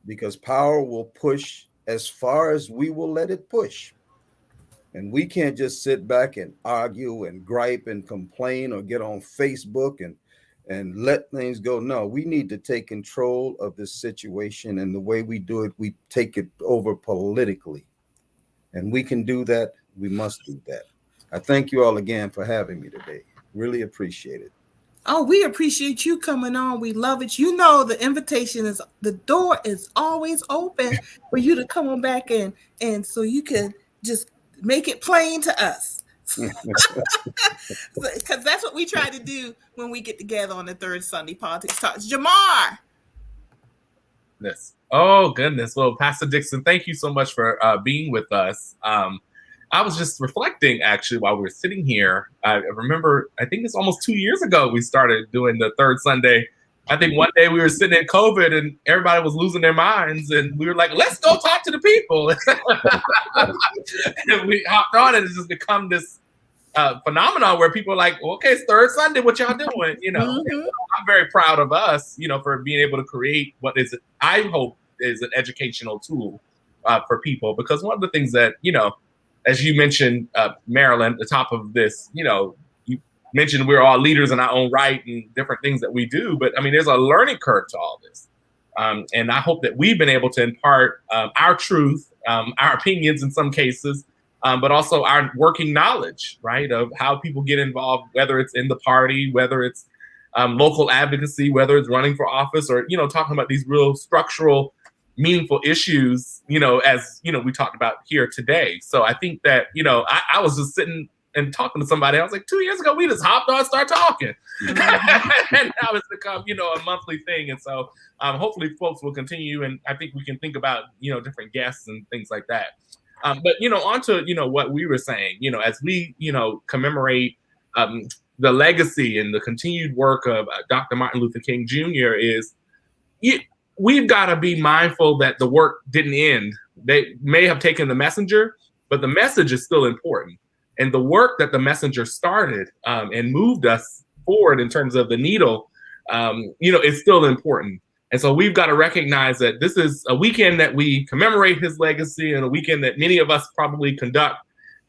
because power will push as far as we will let it push. And we can't just sit back and argue and gripe and complain or get on Facebook and let things go. No, we need to take control of this situation. And the way we do it, we take it over politically. And we can do that. We must do that. I thank you all again for having me today. Really appreciate it. Oh, we appreciate you coming on. We love it. You know, the invitation is, the door is always open for you to come on back and so you can just make it plain to us. Because that's what we try to do when we get together on the third Sunday Politics Talks. Jamarr. Yes. Oh, goodness. Well, Pastor Dixon, thank you so much for being with us. I was just reflecting, actually, while we were sitting here. I remember, I think it's almost 2 years ago we started doing the third Sunday. I think one day we were sitting in COVID and everybody was losing their minds, and we were like, let's go talk to the people. And we hopped on, and it's just become this phenomenon where people are like, well, okay, it's third Sunday, what y'all doing? You know, I'm very proud of us, you know, for being able to create what is, I hope, is an educational tool for people. Because one of the things that, you know, as you mentioned, Marilyn, at the top of this, you know, you mentioned we're all leaders in our own right and different things that we do. But I mean, there's a learning curve to all this. And I hope that we've been able to impart our truth, our opinions in some cases, but also our working knowledge, right, of how people get involved, whether it's in the party, whether it's local advocacy, whether it's running for office, or, you know, talking about these real structural, meaningful issues, you know, as, you know, we talked about here today. So I think that, you know, I was just sitting and talking to somebody. I was like, 2 years ago, we just hopped on and started talking. And now it's become, you know, a monthly thing. And so hopefully folks will continue. And I think we can think about, you know, different guests and things like that. But, you know, on to, you know, what we were saying, you know, as we, you know, commemorate the legacy and the continued work of Dr. Martin Luther King Jr. is, we've got to be mindful that the work didn't end. They may have taken the messenger, but the message is still important. And the work that the messenger started and moved us forward in terms of the needle, you know, is still important. And so we've got to recognize that this is a weekend that we commemorate his legacy, and a weekend that many of us probably conduct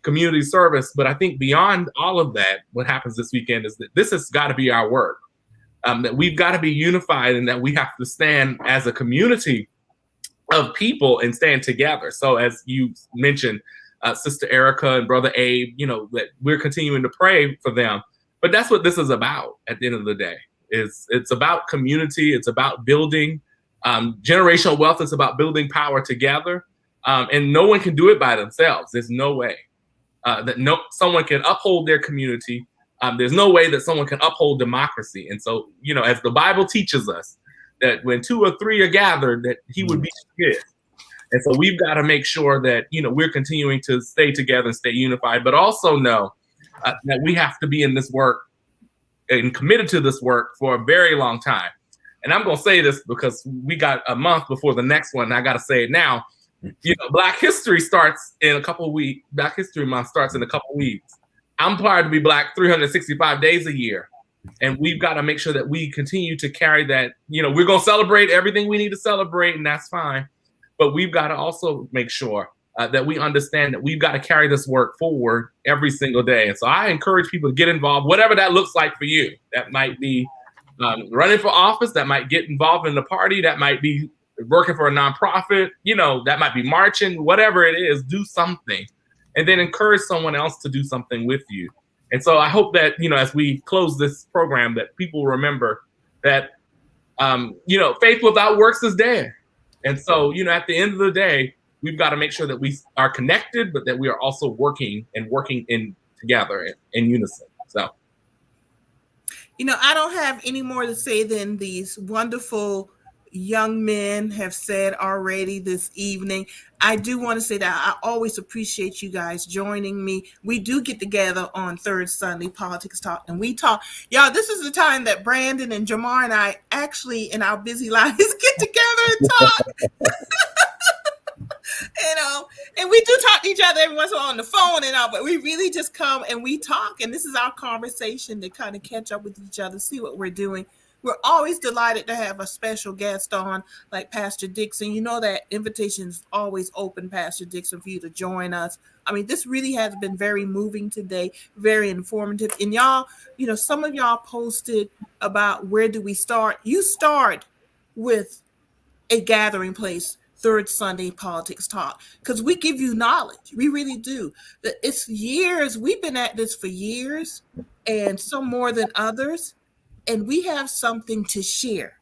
community service. But I think beyond all of that, what happens this weekend is that this has got to be our work. That we've got to be unified, and that we have to stand as a community of people and stand together. So as you mentioned, Sister Erica and Brother Abe, you know, that we're continuing to pray for them. But that's what this is about at the end of the day. It's about community. It's about building generational wealth. It's about building power together. And no one can do it by themselves. There's no way that someone can uphold their community. There's no way that someone can uphold democracy. And so, you know, as the Bible teaches us, that when 2 or 3 are gathered, that he would be here. And so we've got to make sure that, you know, we're continuing to stay together and stay unified, but also know that we have to be in this work and committed to this work for a very long time. And I'm going to say this because we got a month before the next one. And I got to say it now. You know, Black History starts in a couple of weeks. Black History Month starts in a couple of weeks. I'm proud to be Black 365 days a year. And we've got to make sure that we continue to carry that. You know, we're going to celebrate everything we need to celebrate, and that's fine. But we've got to also make sure that we understand that we've got to carry this work forward every single day. And so I encourage people to get involved, whatever that looks like for you. That might be running for office. That might get involved in the party. That might be working for a nonprofit. You know, that might be marching. Whatever it is, do something. And then encourage someone else to do something with you. And so I hope that, as we close this program, that people remember that, faith without works is dead. And so, at the end of the day, we've got to make sure that we are connected, but that we are also working in together in unison. So, I don't have any more to say than these wonderful young men have said already this evening. I do want to say that I always appreciate you guys joining me. We do get together on third Sunday, Politics Talk, and we talk. Y'all, this is the time that Brandon and Jamarr and I actually, in our busy lives, get together and talk. And we do talk to each other every once in a while on the phone and all, but we really just come and we talk. And this is our conversation to kind of catch up with each other, see what we're doing. We're always delighted to have a special guest on like Pastor Dixon. You know that invitation is always open, Pastor Dixon, for you to join us. I mean, this really has been very moving today, very informative. And y'all, some of y'all posted about where do we start. You start with a gathering place, third Sunday Politics Talk, because we give you knowledge. We really do. It's years. We've been at this for years, and some more than others. And we have something to share.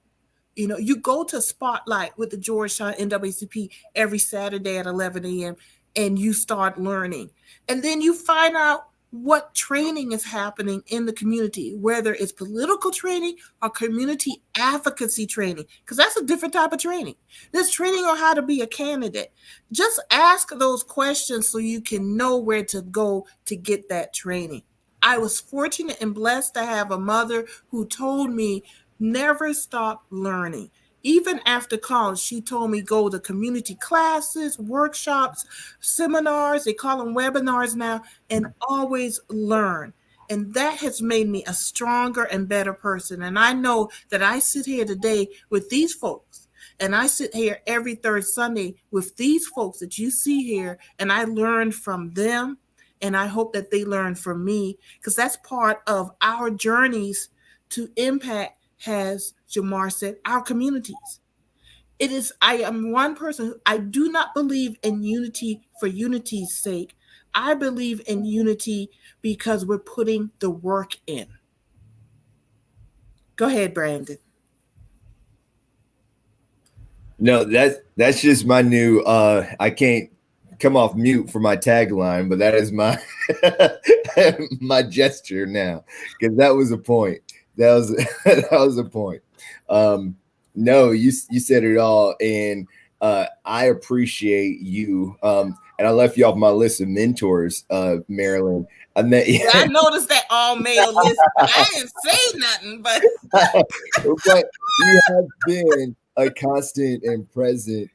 You go to Spotlight with the Georgetown NAACP every Saturday at 11 a.m. and you start learning. And then you find out what training is happening in the community, whether it's political training or community advocacy training, because that's a different type of training. There's training on how to be a candidate. Just ask those questions so you can know where to go to get that training. I was fortunate and blessed to have a mother who told me never stop learning. Even after college, she told me go to community classes, workshops, seminars, they call them webinars now, and always learn. And that has made me a stronger and better person. And I know that I sit here today with these folks, and I sit here every third Sunday with these folks that you see here, and I learn from them. And I hope that they learn from me, because that's part of our journeys to impact, as Jamarr said, our communities. I am one person I do not believe in unity for unity's sake. I believe in unity because we're putting the work in. Go ahead, Brandon. No, that's just my new I can't come off mute for my tagline, but that is my my gesture now, because that was a point. That was a point. No, you said it all, and I appreciate you. And I left you off my list of mentors, Marilyn. I noticed that all male list. I didn't say nothing, but you have been a constant and present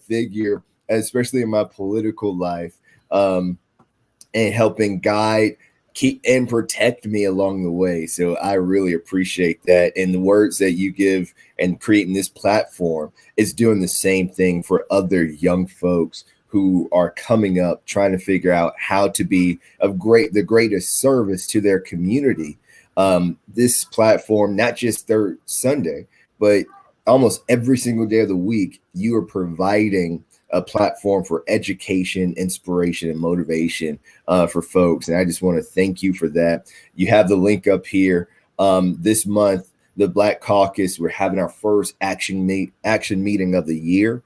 figure, especially in my political life, and helping guide, keep, and protect me along the way. So I really appreciate that. And the words that you give and creating this platform is doing the same thing for other young folks who are coming up, trying to figure out how to be the greatest service to their community. This platform, not just third Sunday, but almost every single day of the week, you are providing a platform for education, inspiration, and motivation for folks. And I just want to thank you for that. You have the link up here. This month, the Black Caucus, we're having our first action meeting of the year.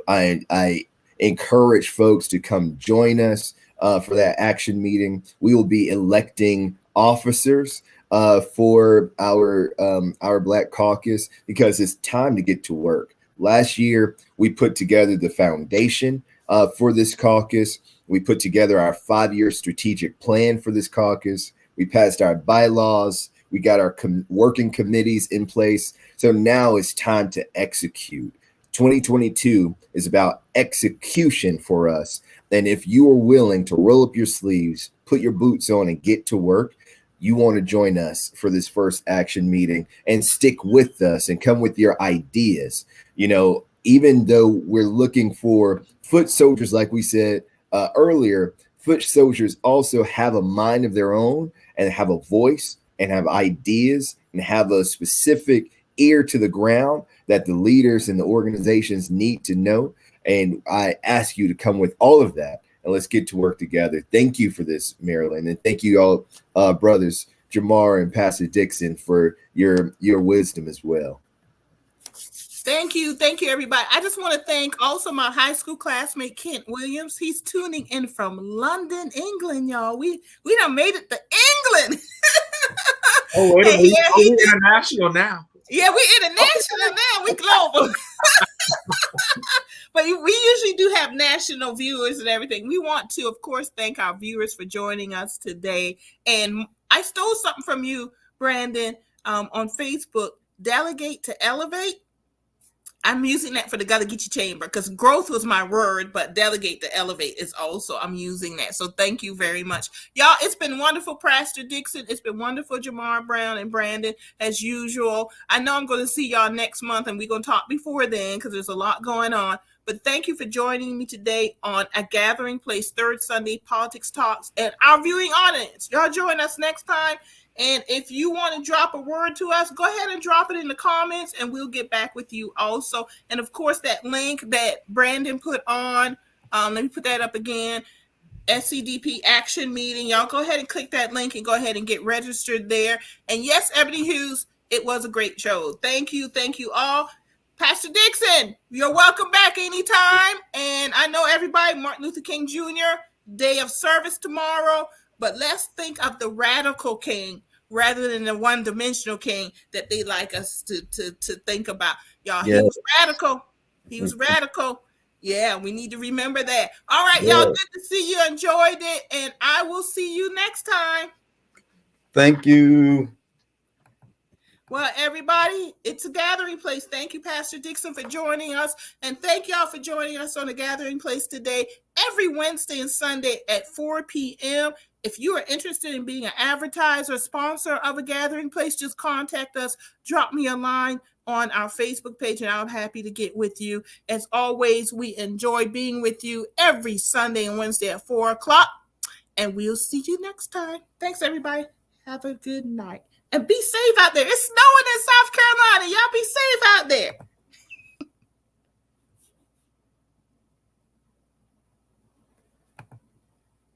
I encourage folks to come join us for that action meeting. We will be electing officers for our Black Caucus, because it's time to get to work. Last year, we put together the foundation for this caucus. We put together our 5-year strategic plan for this caucus. We passed our bylaws. We got our working committees in place. So now it's time to execute. 2022 is about execution for us. And if you are willing to roll up your sleeves, put your boots on, and get to work, you want to join us for this first action meeting and stick with us and come with your ideas. Even though we're looking for foot soldiers, like we said earlier, foot soldiers also have a mind of their own and have a voice and have ideas and have a specific ear to the ground that the leaders and the organizations need to know. And I ask you to come with all of that and let's get to work together. Thank you for this, Marilyn, and thank you all, brothers Jamarr and Pastor Dixon, for your wisdom as well. Thank you, everybody. I just want to thank also my high school classmate Kent Williams. He's tuning in from London, England, y'all. We done made it to England. Oh, wait a minute. We're international now. Yeah, we're international now. We global. But we usually do have national viewers and everything. We want to, of course, thank our viewers for joining us today. And I stole something from you, Brandon, on Facebook. Delegate to elevate. I'm using that for the Gullah Geechee Chamber because growth was my word, but delegate to elevate is also, I'm using that. So thank you very much. Y'all, it's been wonderful, Pastor Dixon. It's been wonderful, Jamarr Brown and Brandon, as usual. I know I'm going to see y'all next month, and we're going to talk before then because there's a lot going on. But thank you for joining me today on A Gathering Place, Third Sunday Politics Talks, and our viewing audience. Y'all join us next time. And if you want to drop a word to us, go ahead and drop it in the comments and we'll get back with you also. And of course, that link that Brandon put on, let me put that up again, SCDP Action Meeting. Y'all go ahead and click that link and go ahead and get registered there. And yes, Ebony Hughes, it was a great show. Thank you all. Pastor Dixon, you're welcome back anytime. And I know everybody, Martin Luther King Jr., day of service tomorrow. But let's think of the radical king rather than the one-dimensional king that they like us to think about. Y'all, He was radical. He was radical. Yeah, we need to remember that. All right, y'all, good to see you. Enjoyed it. And I will see you next time. Thank you. Well, everybody, it's A Gathering Place. Thank you, Pastor Dixon, for joining us. And thank y'all for joining us on A Gathering Place today, every Wednesday and Sunday at 4 p.m. If you are interested in being an advertiser, sponsor of A Gathering Place, just contact us. Drop me a line on our Facebook page, and I'm happy to get with you. As always, we enjoy being with you every Sunday and Wednesday at 4 o'clock. And we'll see you next time. Thanks, everybody. Have a good night. And be safe out there. It's snowing in South Carolina. Y'all be safe out there.